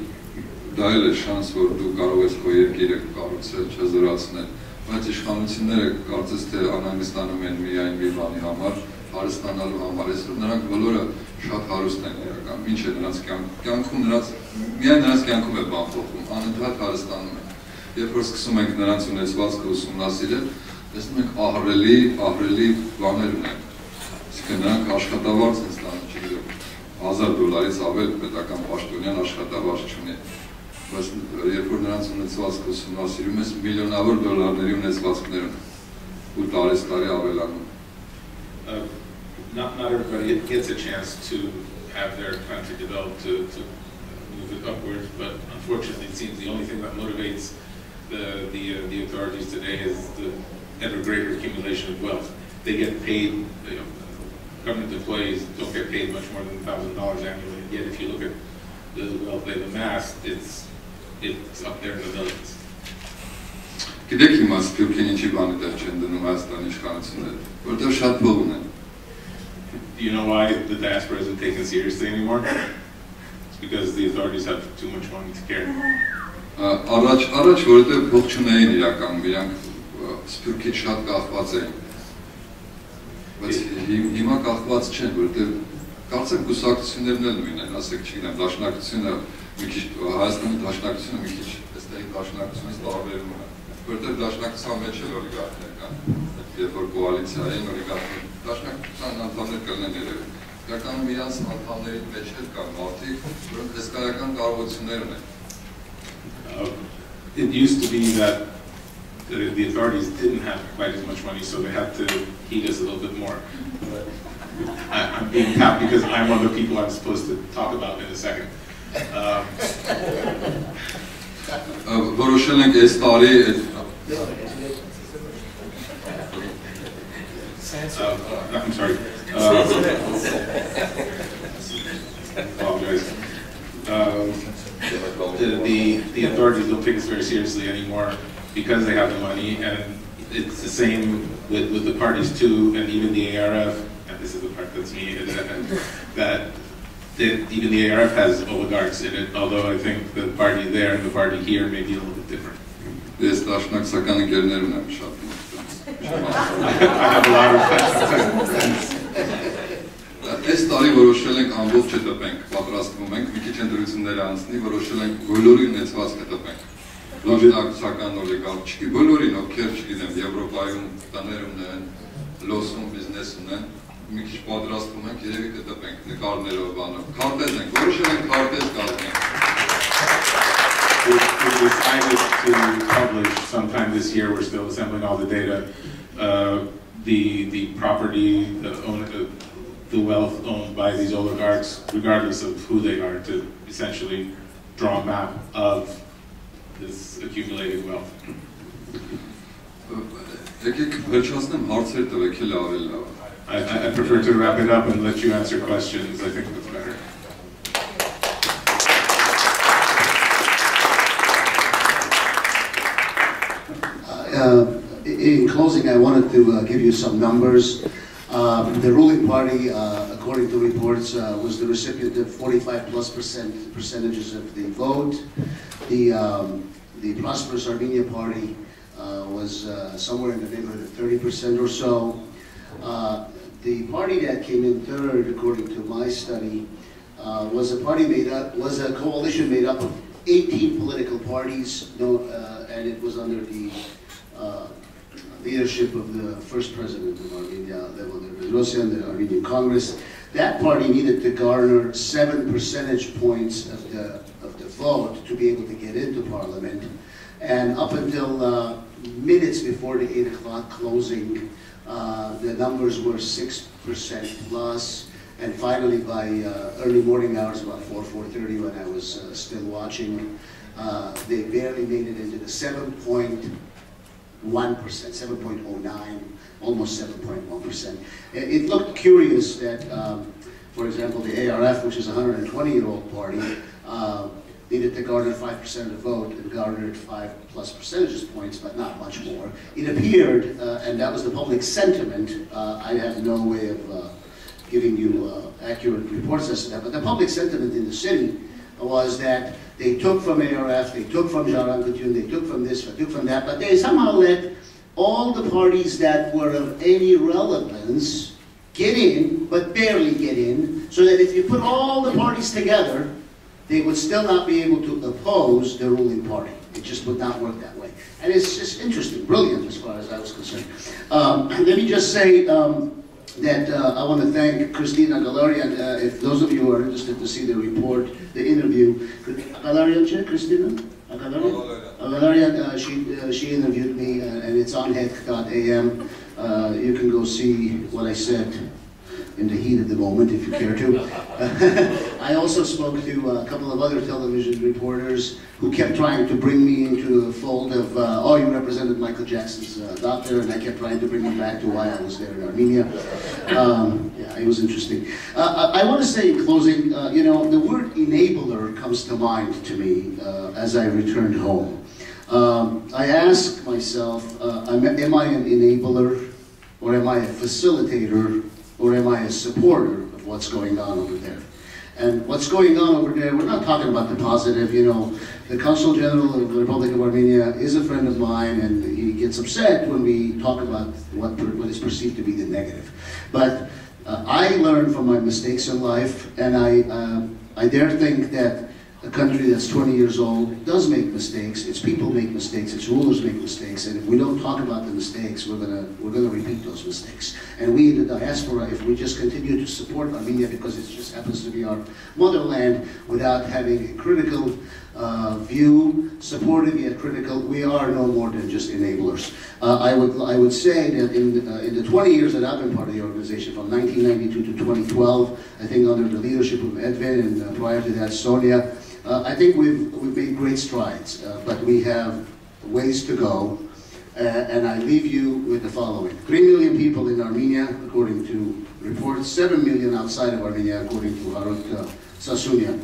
Դա էլ է շանս, որ դու կարող ես քո երկիրը կառուցել, չզորացնել, բայց իշխանությունները կարծես թե անհանգստանում են միայն մի բանի համար, հարստանալու համար, այսօր նրանք բոլորը շատ հարուստ են իրական, ինչ է նրանց կյանքում, միայն նրանց կյանքում է բան փոխվում, անընդհատ հարստանում են։ Երբ որ սկսում ենք նրանց ունեցվածքը ուսումնասիրել, տեսնում ենք ահռելի բաներ ունեն։ Այսինքն նրանք աշխատավարձ են ստանում, չգիտեմ, $1000-ից ավել պետական պաշտոնյան աշխատավարձ չունի։ Բայց երբ որ նրանց ունեցվածքը ուսումնասիրում ես, միլիոնավոր դոլարների ունեցվածքներ ունեն, ու տարի ավելանում։ Not everybody gets a chance to have their country developed to move it upwards, but unfortunately it seems the only thing that motivates the authorities today is the ever greater accumulation of wealth. They get paid, government employees don't get paid much more than $1,000 annually, yet if you look at the wealth they've amassed, it's up there in the millions. Գիտեք հիմա Սփյուռքին ինչի բանի տեղ չեն դնում Հայաստանի իշխանությունները, որտեղ շատ փող ունեն։ Do you know why the diaspora isn't taken seriously anymore? It's because the authorities have too much money to care. Առաջ որովհետև փող չունեին իրականում, իրանք Սփյուռքից շատ կախված էին։ Բայց հիմա կախված չեն, որովհետև կարծեմ կուսակցություններն էլ նույնն են, ասեք չգիտեմ, դաշնակցությունը մի քիչ Հայաստանի դաշնակցությունը մի քիչ այստեղի դաշնակցությունից տարբերվում է։ Որտեղ դաշնակցության մեջ էլ օլիգարխներ կան, երբ որ կոալիցիային օլիգարխներ, դաշնակցության անդամներ կլինեն երևի։ Իրականում իրանց անդամների մեջ էլ կան մարդիկ, որոնք հսկայական կարողություններ ունեն։ It used to be that the authorities didn't have quite as much money, so they had to heed us a little bit more. But I'm being tapped because I'm one of the people I'm supposed to talk about in a second. որոշել ենք այս տարի I'm sorry. Apologize. The authorities don't take us very seriously anymore because they have the money, and it's the same with the parties too, and even the ARF. And this is the part that's me. That even the ARF has oligarchs in it. Although I think the party there and the party here may be a little bit different. I have a lot of friends. Այս տարի որոշել ենք ամբողջ չտպենք, պատրաստվում ենք, մի քիչ ընտրություններ անցնի, որոշել ենք բոլորի ունեցված կտպենք։ Լոժնակցական օլիգարխ չկի, բոլորին ովքեր չգիտեմ, Եվրոպայում տներ ունեն, լոսում բիզնես ունեն, մի քիչ պատրաստվում ենք, երևի կտպենք, նկարներով, բանով, քարտեզ ենք, որոշել ենք քարտեզ կազմենք։ We decided to publish sometime this year. We're still assembling all the data. The property, the wealth owned by these oligarchs, regardless of who they are, to essentially draw a map of this accumulated wealth. I prefer to wrap it up and let you answer questions. I think that's better. In closing, I wanted to give you some numbers. The ruling party, according to reports, was the recipient of 45+ percentages of the vote. The prosperous Armenia party was somewhere in the neighborhood of 30% or so. The party that came in third, according to my study, was a coalition made up of 18 political parties, and it was under the leadership of the first president of Armenia, Baghdasaryan, the Armenian Congress. That party needed to garner 7 percentage points of the vote to be able to get into parliament. And up until minutes before the 8 o'clock closing, the numbers were 6% plus. And finally, by early morning hours, about 4:30, when I was still watching, they barely made it into the 7.1%, 7.09, almost 7.1%. It looked curious that, for example, the ARF, which is a 120-year-old party, needed to garner 5% of the vote and garnered 5+ percentage points, but not much more. It appeared, and that was the public sentiment. I have no way of giving you accurate reports as to that, but the public sentiment in the city was that they took from ARF, they took from Ghazarian, they took from this, they took from that, but they somehow let all the parties that were of any relevance get in, but barely get in, so that if you put all the parties together, they would still not be able to oppose the ruling party. It just would not work that way. And it's just interesting, brilliant as far as I was concerned. Let me just say that I want to thank Christina Ghazarian. If those of you who are interested to see the report, the interview, Ghazarian, Christina? Ghazarian, she interviewed me, and it's on Hetq.am. You can go see what I said in the heat of the moment, if you care to. I also spoke to a couple of other television reporters who kept trying to bring me into the fold of, oh, you represented Michael Jackson's doctor, and I kept trying to bring me back to why I was there in Armenia. Yeah, it was interesting. I want to say in closing, you know, the word enabler comes to mind to me as I returned home. I asked myself, am I an enabler, or am I a facilitator, or am I a supporter of what's going on over there? And what's going on over there, we're not talking about the positive, you know. The Consul General of the Republic of Armenia is a friend of mine, and he gets upset when we talk about what is perceived to be the negative. But I learned from my mistakes in life, and I dare think that a country that's 20 years old does make mistakes. Its people make mistakes. Its rulers make mistakes. And if we don't talk about the mistakes, we're gonna repeat those mistakes. And we in the diaspora, if we just continue to support Armenia because it just happens to be our motherland, without having a critical view, supportive yet critical, we are no more than just enablers. I would say that in the 20 years that I've been part of the organization, from 1992 to 2012, I think under the leadership of Edwin and prior to that Sonia, I think we've made great strides, but we have ways to go. And I leave you with the following. 3 million people in Armenia, according to reports, 7 million outside of Armenia, according to Hetq Sasunia.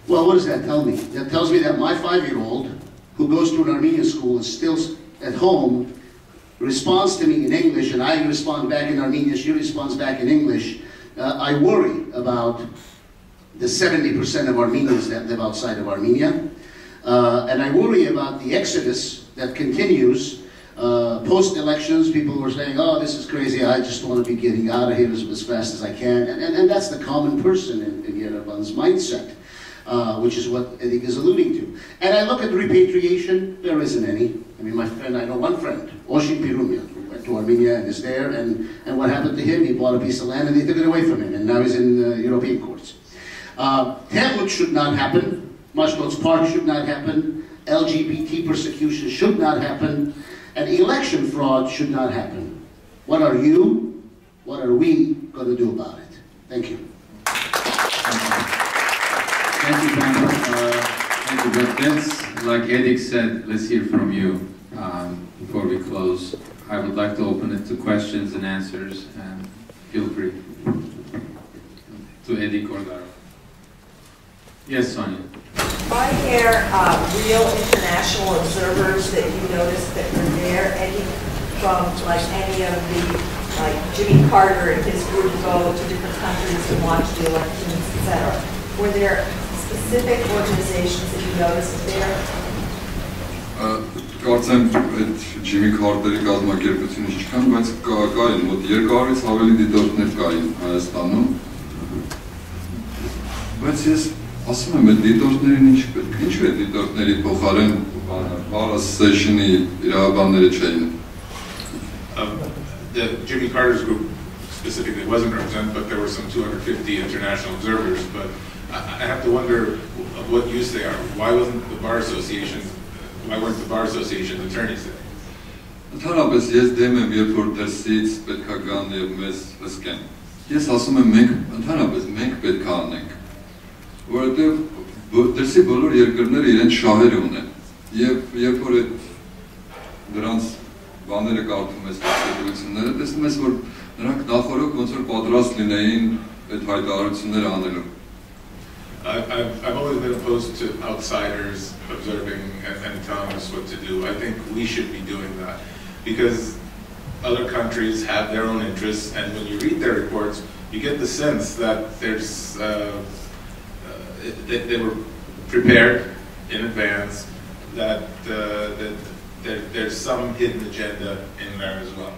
Well, what does that tell me? That tells me that my 5-year-old, who goes to an Armenian school, is still at home, responds to me in English, and I respond back in Armenian, she responds back in English. I worry about the 70% of Armenians that live outside of Armenia. And I worry about the exodus that continues. Post-elections, people were saying, oh, this is crazy, I just want to be getting out of here as fast as I can. And that's the common person in Yerevan's mindset, which is what Edik is alluding to. And I look at repatriation, there isn't any. I mean, I know one friend, Oshin Pirumia, who went to Armenia and is there, and what happened to him? He bought a piece of land and they took it away from him, and now he's in European courts. Hetq should not happen. Mashdod's Park should not happen. LGBT persecution should not happen. And election fraud should not happen. What are you, what are we going to do about it? Thank you. Thank you, Panel. Thank you. But let's, like Edik said, let's hear from you before we close. I would like to open it to questions and answers, and feel free to Edik or Garo. Yes, Sonia. Are there real international observers that you noticed that were there? Any from like any of the, like Jimmy Carter and his group go to different countries to watch the elections, etc. Were there specific organizations that you noticed there? Կարծեմ այդ Ջիմի Քարտերի կազմակերպությունից չկան, բայց կային մոտ երկարից ավելի դիտորդներ կային Հայաստանում։ Բայց ես ասում եմ, այդ դիտորդներին ինչու է դիտորդների փոխարեն Bar Association-ի իրավաբանները չէին։ The Jimmy Carter's group specifically wasn't represented, but there were some 250 international observers. But I have to wonder of what use they are. Why weren't the Bar Association's attorneys there? Ընդհանրապես ես դեմ եմ, երբ որ դրսից պետք է գան եւ մեզ լսկեն։ Ես ասում եմ, մենք ընդհանրապես մենք պետք է անենք, որովհետեւ դրսի բոլոր երկրները իրենց շահերը ունեն։ Եվ երբ որ այդ դրանց բաները կարդում ես դեպությունները, տեսնում ես, որ նրանք նախորդ ոնց որ պատրաստ լինեին այդ հայտարարությունները անելու։ I've always been opposed to outsiders observing and telling us what to do. I think we should be doing that because other countries have their own interests, and when you read their reports, you get the sense that there's they were prepared in advance, that there's some hidden agenda in there as well.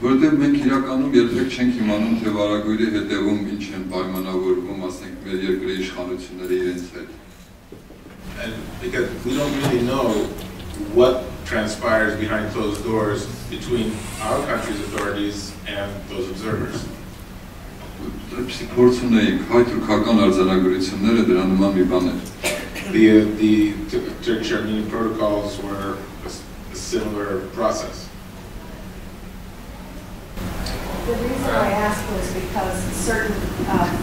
Որտեղ մենք իրականում երբեք չենք իմանում, թե վարագույրի հետևում ինչ են պայմանավորվում, ասենք, մեր երկրի իշխանությունները իրենց հետ. And because we don't really know what transpires behind closed doors between our country's authorities and those observers. Դրսի փորձում էինք, հայ-թուրքական արձանագրությունները դրա նման մի բան էր. The Turkish-Armenian protocols were a similar process. The reason I asked was because certain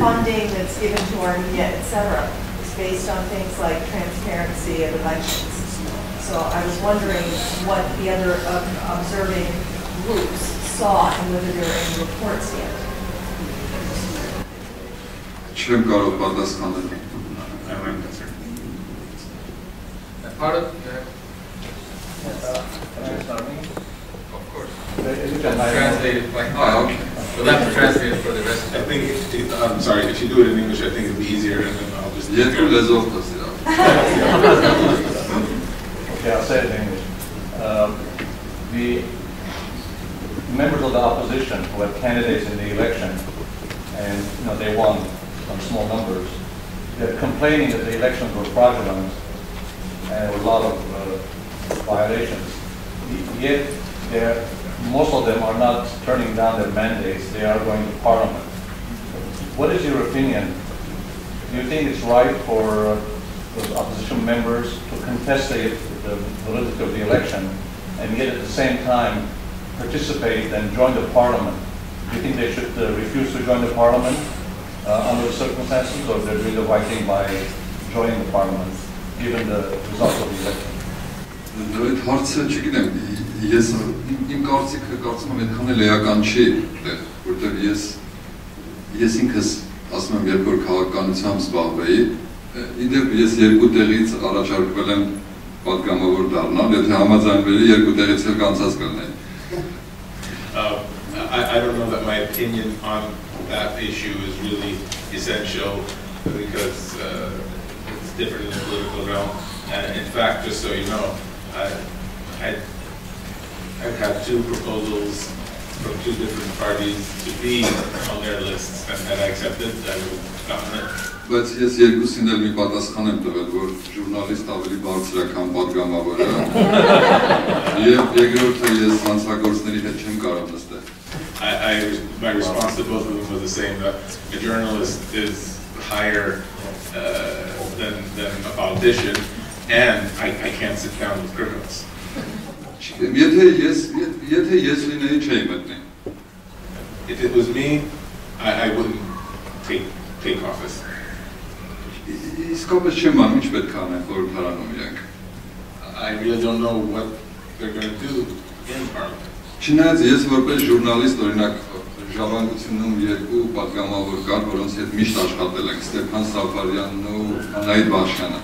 funding that's given to Armenia, etc., is based on things like transparency of elections. So I was wondering what the other observing groups saw and whether there were any reports yet. Չեմ կարող պատասխանել։ I like that, sir. Part of Of course. translate it like Okay. we'll have to translate it for the rest. I think, I'm sorry, if you do it in English, I think it'll be easier, and then I'll just... Երկու լեզվով կասի։ Okay, I'll say it in English. The members of the opposition who had candidates in the election, and they won on small numbers, they're complaining that the elections were fraudulent and there were a lot of violations. Yet, most of them are not turning down their mandates, they are going to Parliament. What is your opinion? Do you think it's right for those opposition members to contest the validity of the election and yet at the same time participate and join the Parliament? Do you think they should refuse to join the Parliament under the circumstances, or they're doing the right thing by joining the parliament, given the results of the election? Այդ հարցը չգիտեմ, ես իմ կարծիքը կարծում եմ այդքան էլ էական չի, որտեղ ես ինքս ասում եմ, երբ որ քաղաքականությամբ զբաղվեի, իդեպ ես երկու տեղից առաջարկվել եմ պատգամավոր դառնալ, եթե համաձայնվեի երկու տեղից էլ կանցած կլինեի։ I don't know that my opinion on that issue is really essential because it's different in the political realm. In fact, just so you know, I've had two proposals from two different parties to be on their lists, and had I accepted, I would have gotten it. Բայց ես երկուսին էլ մի պատասխան եմ տվել, որ ժուրնալիստ ավելի բարձր է, քան պատգամավորը, եւ երկրորդը ես հանցագործների հետ չեմ կարող նստել։ My response to both of them was the same, that a journalist is higher than a politician, and I can't sit down with criminals. If it was me, I wouldn't take office. I really don't know what they're going to do in Parliament. Չնայած ես որպես ժուրնալիստ օրինակ ժառանգությունում երկու պատգամավոր կար, որոնց հետ միշտ աշխատել ենք, Ստեփան Սաֆարյանն ու Անահիտ Բաշյանը։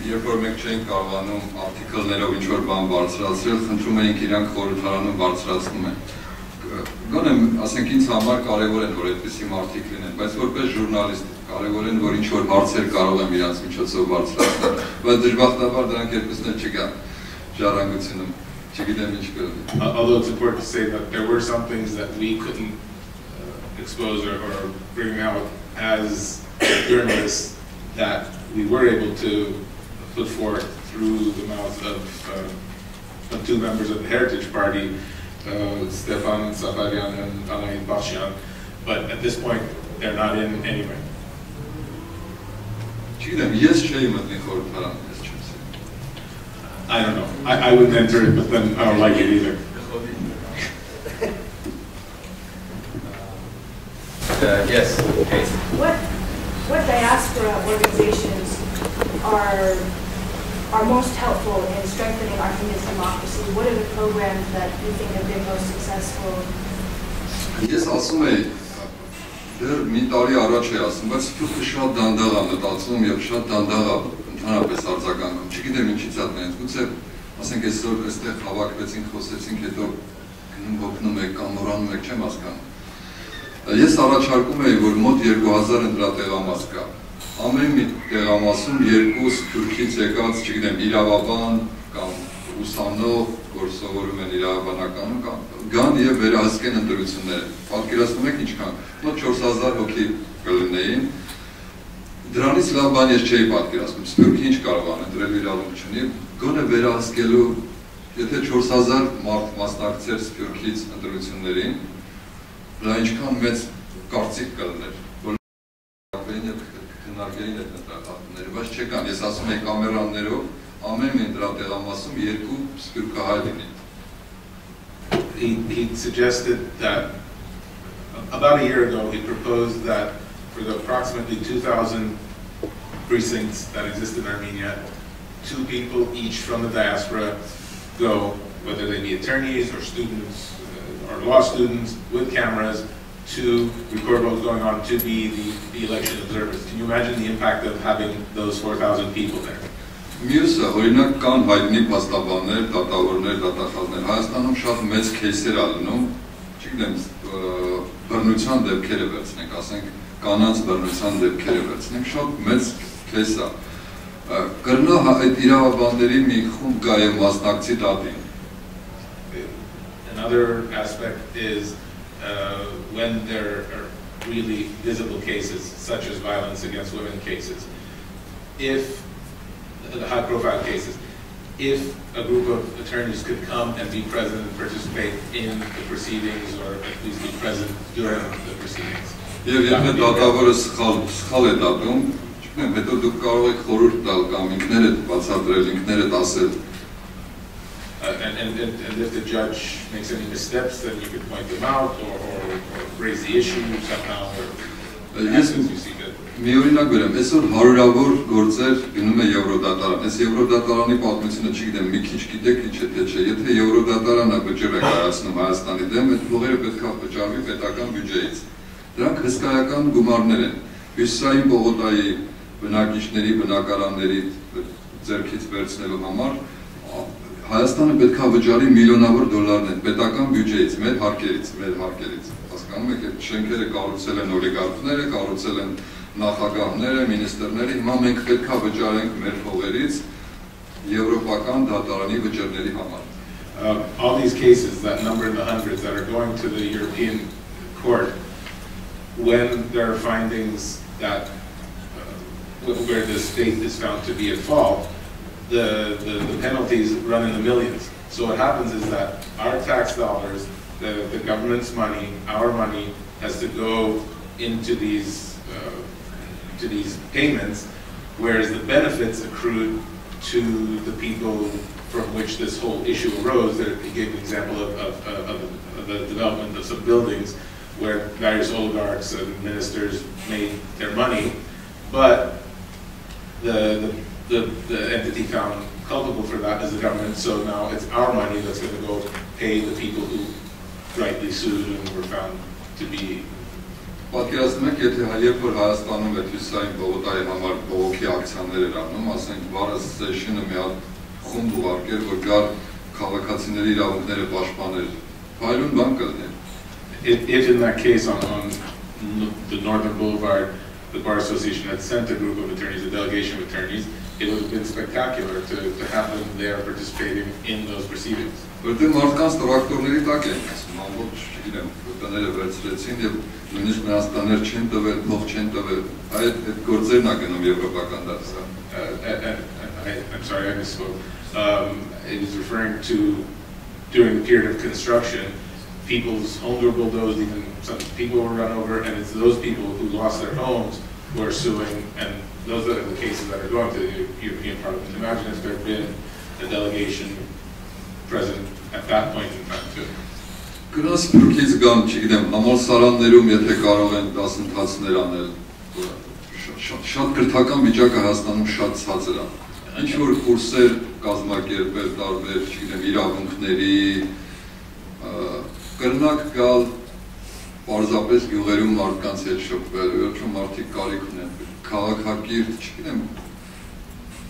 Երբ որ մենք չէինք կարողանում արտիկլներով ինչ-որ բան բարձրացրել, խնդրում էինք իրանք խորհրդարանում բարձրացնում են։ Գոնե, ասենք ինձ համար կարևոր են, որ այդպիսի մարդիկ լինեն, բայց որպես ժուրնալիստ կարևոր են, որ ինչ-որ հարցեր կարող եմ իրանց միջոցով բարձրացնել, բայց դժբախտաբար դրանք երկուսն էլ չկան ժառանգությունում։ Although it's important to say that there were some things that we couldn't expose or bring out as journalists that we were able to put forth through the mouth of two members of the Heritage Party, Stefan Safarian and Anahit Bashyan, but at this point they're not in anyway. I don't know. I wouldn't enter it, but then I don't like it either. Yes. Okay. What diaspora organizations are most helpful in strengthening Armenia's democracy? What are the programs that you think have been most successful? Ես ասում եմ, դեռ մի տարի առաջ է ասում, բայց դուք շատ դանդաղ ա մտածում եւ շատ դանդաղ ա ընդհանրապես արձագանքում։ Չգիտեմ ինչից է դրանից։ Գուցե ասենք այսօր այստեղ հավաքվեցինք, խոսեցինք, հետո գնում հոգնում եք կամ մոռանում եք, չեմ հասկանում։ Ես առաջարկում եի, որ մոտ 2000 ընտրատեղամաս կա։ Ամեն մի տեղամասում երկու Թուրքիից եկած, չգիտեմ, իրավաբան կամ ուսանող, որ սովորում են իրավաբանականում, գան եւ վերահսկեն ընտրությունները։ Պատկերացնում եք ինչքան, մոտ 4000 հոգի կլինեին։ Դրանից լավ բան ես չէի պատկերացնում, Սփյուռքի ինչ կարող ան ընտրել իրավունք չունի, գոնե վերահսկելու, եթե 4000 մարդ մասնակցեր Սփյուռքից ընտրություններին, դա ինչքան մեծ կարծիք կլներ, որ քննարկեին այդ ընտրատեղամասները, բայց չեկան, ես ասում եի կամերաներով, ամեն մի ընտրատեղամասում երկու սփյուռքահայ լինի։ He suggested that about a year ago he proposed that for the approximately 2,000 precincts that exist in Armenia, 2 people each from the diaspora go, whether they be attorneys or students or law students with cameras, to record what's going on, to be the election observers. Can you imagine the impact of having those 4,000 people there? Մյուսը, օրինակ կան հայտնի փաստաբաններ, դատավորներ, դատախազներ, Հայաստանում շատ մեծ քեյսեր ա լինում, չգիտեմ, բռնության դեպքերը վերցնենք, ասենք կանանց բռնության դեպքերը վերցնենք, շատ մեծ քեյս ա։ Կրնա այդ իրավաբանների մի խումբ գա եւ մասնակցի դատին։ Another aspect is when there are really visible cases, such as violence against women cases. If the high-profile cases, if a group of attorneys could come and be present and participate in the proceedings, or at least be present during the proceedings. Եվ եթե դատավորը սխալ է դատում, չգիտեմ, հետո դուք կարող եք խորհուրդ տալ կամ ինքներդ բացատրել, ինքներդ ասել։ And if the judge makes any missteps, then you could point them out or raise the issue somehow, or as you see fit. Միօրինակ բերեմ, այսօր հարյուրավոր գործեր գնում է Եվրոդատարան։ Այս Եվրոդատարանի պատմությունը չգիտեմ, մի քիչ գիտեք, ինչ է թե չէ։ Եթե Եվրոդատարանը վճիռ է կայացնում Հայաստանի դեմ, այդ փողերը պետք է վճարվի պետական բյուջեից։ Դրանք հսկայական գումարներ են։ Հյուսիսային պողոտայի բնակիչների, բնակարանների ձեռքից վերցնելու համար Հայաստանը պետք է վճարի միլիոնավոր դոլարներ պետական բյուջեից, մեր հարկերից։ Հասկանում եք, այդ շենքերը կառուցել են օլիգարխները, կառուցել են նախագահները, մինիստրները, հիմա մենք պետք է վճարենք մեր փողերից եվրոպական դատարանի վճարների համար։ All these cases, that number in the hundreds that are going to the European court, when there are findings that where the state is found to be at fault, the penalties run in the millions. So what happens is that our tax dollars, the government's money, our money, has to go into these payments, whereas the benefits accrued to the people from which this whole issue arose. He gave an example of the development of some buildings where various oligarchs and ministers made their money, but the entity found culpable for that is the government, so now it's our money that's going to go pay the people who rightly sued and were found to be. Պատկերացնում եք, եթե երբ որ Հայաստանում այդ հյուսիսային պողոտայի համար բողոքի ակցիաներ էր անում, ասենք Vice-Chairperson-ը մի հատ խումբ ուղարկեր, որ գար քաղաքացիների իրավունքները պաշտպաներ, փայլուն բան կլներ։ If in that case on the Northern Boulevard, the Bar Association had sent a group of attorneys, a delegation of attorneys, it would have been spectacular to have them there participating in those proceedings. Որտեղ մարդկանց տրակտորների տակ են, ասում, ամբողջ, չգիտեմ, տները վերցրեցին եւ նույնիսկ նրանց տաներ չեն տվել, փող չեն տվել, այդ գործերն ա գնում եվրոպական դատաստան։ I'm sorry, I misspoke. It is referring to during the period of construction, people's homes were bulldozed, even some people were run over, and it's those people who lost their homes who are suing, and those are the cases that are going to the European Parliament. Imagine if there had been a delegation present at that point in time too. Գնաս Թուրքից գան, չգիտեմ, համալսարաններում եթե կարող են դասընթացներ անել, շատ կրթական վիճակը Հայաստանում շատ ցածր է։ Ինչ որ կուրսեր կազմակերպել տարբեր, չգիտեմ, իրավունքների, կրնակ գալ պարզապես գյուղերում մարդկանց հետ շփվել, վերջում մարդիկ կարիք ունեն, քաղաքակիրթ, չգիտեմ,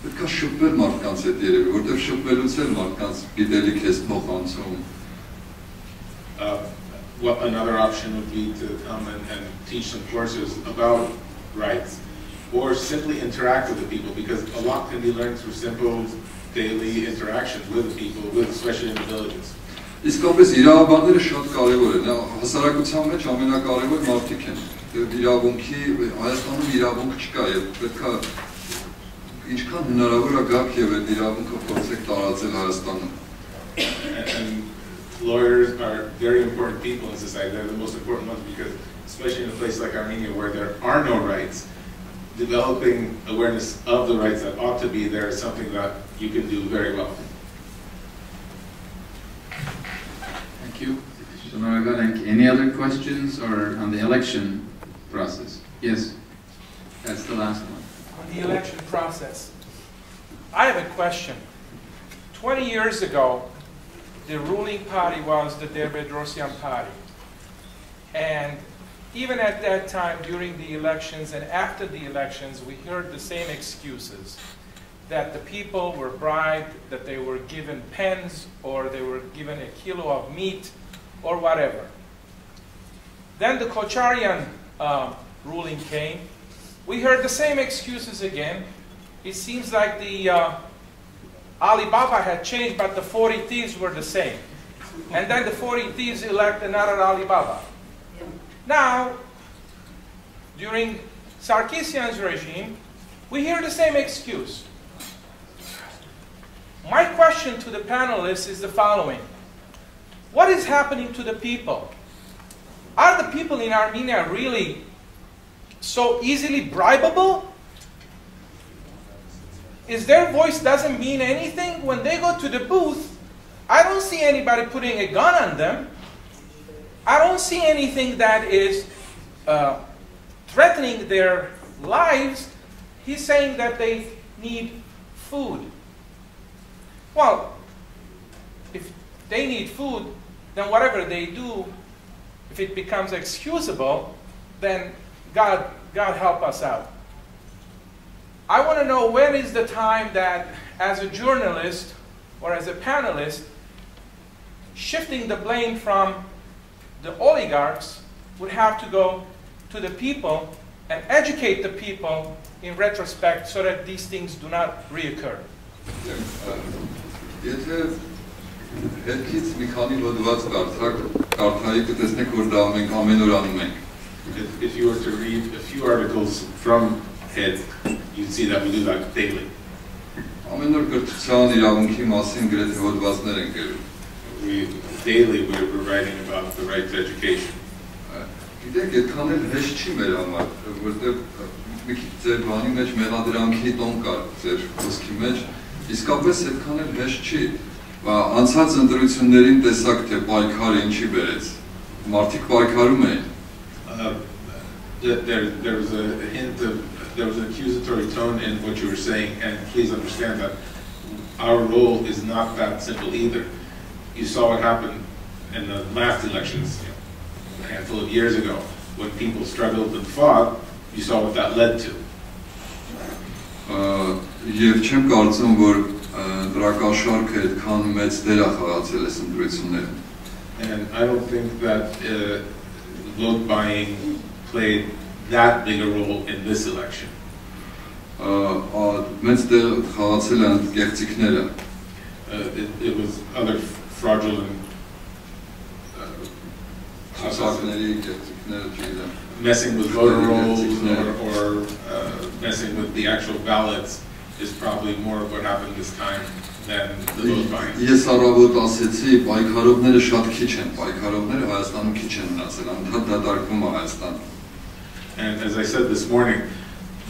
պետք է շփվել մարդկանց հետ երևի, որտեղ շփվելուց էլ մարդկանց գիտելիք ես փոխանցում։ Another option would be to come and teach some courses about rights, or simply interact with the people, because a lot can be learned through simple daily interactions with the people, especially in the villages. Իսկապես իրավաբանները շատ կարևոր են, հասարակության մեջ ամենակարևոր մարդիկ են, իրավունքի, Հայաստանում իրավունք չկա եւ պետք է ինչքան հնարավոր է գաք եւ այդ իրավունքը փորձեք տարածել Հայաստանում։ And lawyers are very important people in society. They're the most important ones because, especially in a place like Armenia where there are no rights, developing awareness of the rights that ought to be there is something that you can do very well. Thank you. Any other questions or on the election process? Yes, that's the last one. On the election process, I have a question. 20 years ago, the ruling party was the Baghdasaryan party. And even at that time, during the elections and after the elections, we heard the same excuses. That the people were bribed, that they were given pens, or they were given a kilo of meat, or whatever. Then the Ghazarian ruling came. We heard the same excuses again. It seems like the Alibaba had changed, but the 40 thieves were the same. And then the 40 thieves elect another Alibaba. Now, during Sarkisian's regime, we hear the same excuse. My question to the panelists is the following. What is happening to the people? Are the people in Armenia really so easily bribable? Is their voice doesn't mean anything? When they go to the booth, I don't see anybody putting a gun on them. I don't see anything that is threatening their lives, he's saying that they need food. Well, if they need food, then whatever they do, if it becomes excusable, then God help us out. I want to know, when is the time that, as a journalist or as a panelist, shifting the blame from the oligarchs would have to go to the people and educate the people in retrospect so that these things do not reoccur. Hetqից մի քանի հոդված կարդայի կտեսնեք, որ դա մենք ամեն օր անում ենք։ If you were to read a few articles from Hetq, you'd see that we do that daily. Ամեն օր կրթության իրավունքի մասին գրեթե հոդվածներ ենք գրում։ Daily we're writing about the right to education. Գիտեք, այդքան էլ հեշտ չի մեր համար, որտեղ մի քիչ ձեր բանի մեջ մեղադրանքի տոն կար ձեր խոսքի մեջ, իսկապես այդքան էլ հեշտ չի։ Անցած ընտրություններին տեսակ թե պայքարը ինչի բերեց։ Մարդիկ պայքարում էին։ There was a hint of, there was an accusatory tone in what you were saying, and please understand that our role is not that simple either. You saw what happened in the last elections, a handful of years ago, when people struggled and fought. You saw what that led to. Եվ չեմ կարծում, որ դրակաշարքը այդքան մեծ դեր է խաղացել այս ընտրություններում։ And I don't think that vote buying played that big a role in this election. Մեծ դեր խաղացել են գեղեցիկները։ It was other fraudulent messing with voter rolls or messing with the actual ballots is probably more of what happened this time than the vote buying. Ես առավոտ ասեցի, պայքարողները շատ քիչ են, պայքարողները Հայաստանում քիչ են մնացել, անդադ դատարկվում է Հայաստան։ And as I said this morning,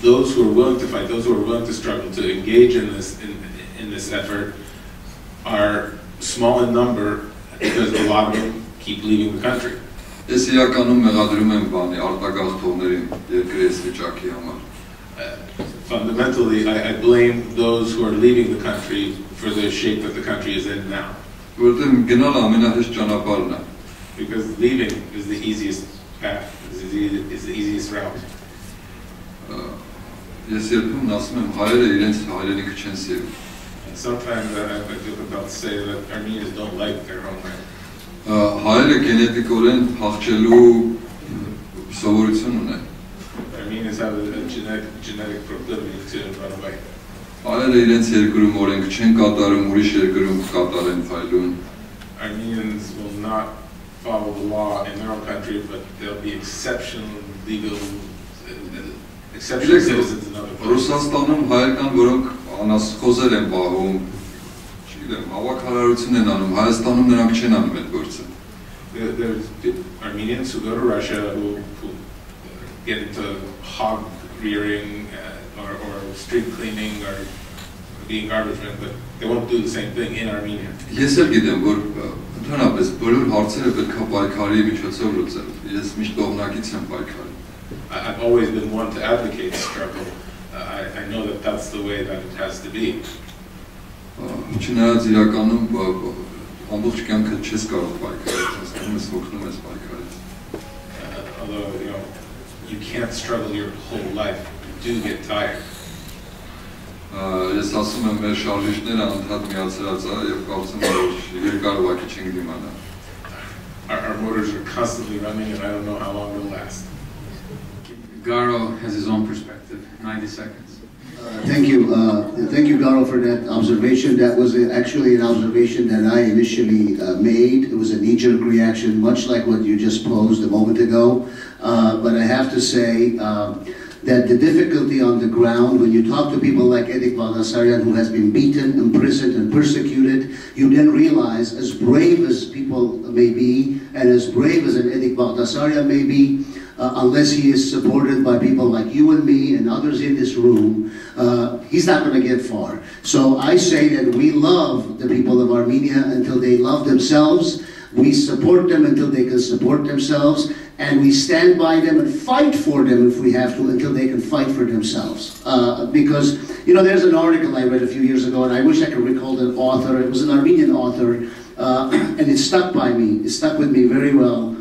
those who are willing to fight, those who are willing to struggle, to engage in this effort are small in number because a lot of them keep leaving the country. Ես իրականում մեղադրում եմ բանի արտագաղթողներին երկրի այս վիճակի համար։ Fundamentally, I blame those who are leaving the country for the shape that the country is in now. Որտեղ գնալը ամենահեշտ ճանապարհն է։ Because leaving is the easiest path, is the easiest route. Ես երբեմն ասում եմ, հայերը իրենց հայրենիքը չեն սիրում։ Sometimes I feel compelled to say that Armenians don't like their homeland. Հայերը գենետիկորեն փախչելու սովորություն ունեն։ Armenians have a genetic proclivity to run away. Հայերը իրենց երկրում օրենք չեն կատարում, ուրիշ երկրում կատարեն փայլուն։ Armenians will not follow the law in their own country, but they'll be exceptional citizens in other places. Ռուսաստանում հայեր կան, որոնք անասխոզեր են պահում, չգիտեմ, հավաքարարություն են անում, Հայաստանում նրանք չեն անում այդ գործը։ There's Armenians who go to Russia who get into hog rearing or street cleaning or being garbage men, but they won't do the same thing in Armenia. Ես էլ գիտեմ, որ ընդհանրապես բոլոր հարցերը պետք է պայքարի միջոցով լուծել։ Ես միշտ կողմնակից եմ պայքարի։ I've always been one to advocate struggle. I know that that's the way that it has to be. Չնայած իրականում ամբողջ կյանքը չես կարող պայքարել, հասկանում ես, հոգնում ես պայքարից։ Although, you can't struggle your whole life. You do get tired. Ես ասում եմ, մեր շարժիչները անդադ միացրած է եւ կարծում եմ, որ երկար ուղղակի չենք դիմանա։ Our motors are constantly running, and I don't know how long they'll last. Garo has his own perspective. 90 seconds. Thank you, Garo, for that observation. That was actually an observation that I initially made. It was a knee-jerk reaction, much like what you just posed a moment ago. But I have to say that the difficulty on the ground, when you talk to people like Edik Baghdasaryan, who has been beaten, imprisoned, and persecuted, you then realize, as brave as people may be, and as brave as an Edik Baghdasaryan may be, unless he is supported by people like you and me and others in this room, he's not going to get far. So I say that we love the people of Armenia until they love themselves. We support them until they can support themselves. and we stand by them and fight for them if we have to until they can fight for themselves. Because, you know, there's an article I read a few years ago, and I wish I could recall the author. It was an Armenian author, and it stuck by me. It stuck with me very well.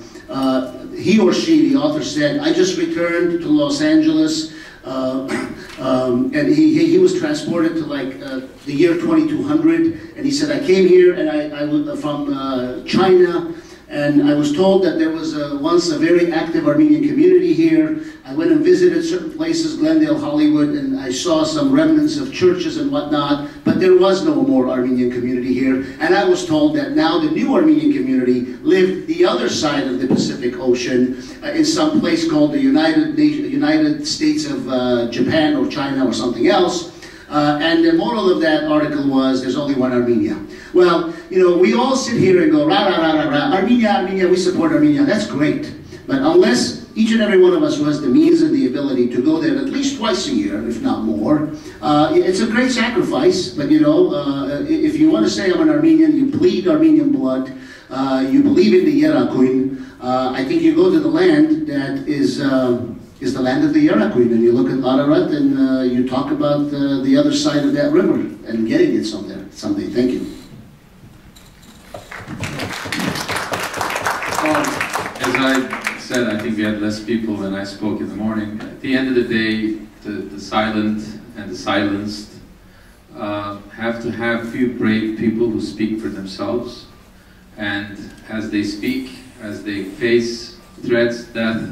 He or she, the author, said, I just returned to Los Angeles, and he was transported to like the year 2200, and he said, I came here and I was from China, and I was told that there was once a very active Armenian community here. I went and visited certain places, Glendale, Hollywood, and I saw some remnants of churches and whatnot, but there was no more Armenian community here. And I was told that now the new Armenian community lived the other side of the Pacific Ocean in some place called the United States of Japan or China or something else. And the moral of that article was, there's only one Armenia. Well, you know, we all sit here and go, rah, rah, rah, rah, rah, Armenia, Armenia, we support Armenia. That's great. But unless each and every one of us who has the means and the ability to go there at least twice a year, if not more, it's a great sacrifice. But, you know, if you want to say I'm an Armenian, you bleed Armenian blood, you believe in the Yerakuin, I think you go to the land that is the land of the Yerakuin, and you look at Ararat and you talk about the other side of that river and getting it someday. Thank you. As I said, I think we had less people than I spoke in the morning. At the end of the day, the silent and the silenced have to have few brave people who speak for themselves. And as they speak, as they face threats, death,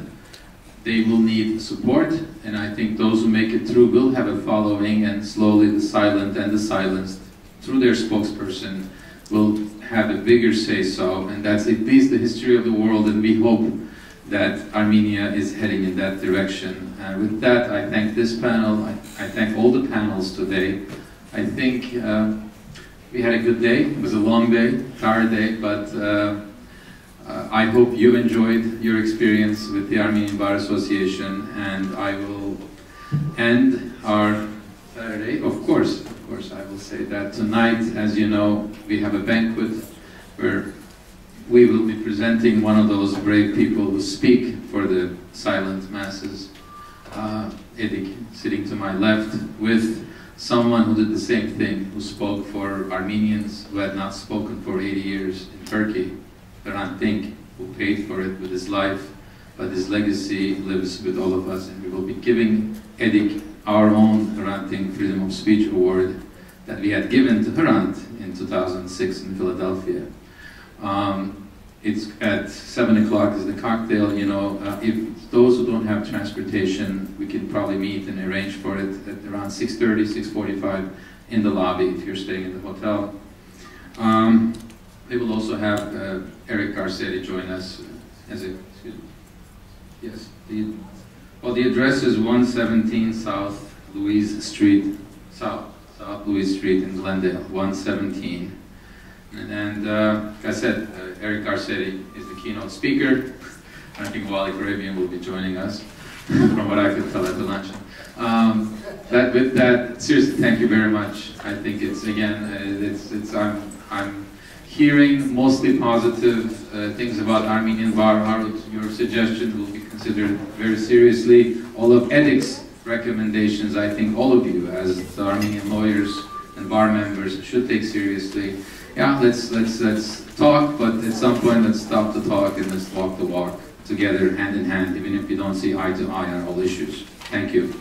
they will need support. And I think those who make it through will have a following, and slowly the silent and the silenced, through their spokesperson, will have a bigger say-so. And that's at least the history of the world, and we hope that Armenia is heading in that direction. And with that, I thank this panel, I thank all the panels today. I think we had a good day. It was a long day, tired day, but I hope you enjoyed your experience with the Armenian Bar Association, and I will end our Saturday. Of course, I will say that tonight, as you know, we have a banquet where we will be presenting one of those brave people who speak for the silent masses, Edik, sitting to my left, with someone who did the same thing, who spoke for Armenians who had not spoken for 80 years in Turkey, Hrant Dink, who paid for it with his life, but his legacy lives with all of us, and we will be giving Edik our own Hrant Dink Freedom of Speech Award that we had given to Hrant in 2006 in Philadelphia. It's at 7 o'clock is the cocktail, you know. If those who don't have transportation, we can probably meet and arrange for it at around 6:30, 6:45 in the lobby if you're staying in the hotel. They will also have Erik Garcetti join us as a, yes. Well, the address is 117 South Louise Street, South Louise Street in Glendale, 117. And like I said, Erik Garcetti is the keynote speaker. I think Wally Karabian will be joining us, from what I could tell at the luncheon. With that, seriously, thank you very much. I think it's, again, I'm hearing mostly positive things about Armenian Bar. Your suggestion will be considered very seriously. All of Edik's recommendations, I think all of you, as the Armenian lawyers and bar members, should take seriously. Yeah, let's talk, but at some point let's stop the talk and let's walk the walk together, hand in hand, even if we don't see eye to eye on all issues. Thank you.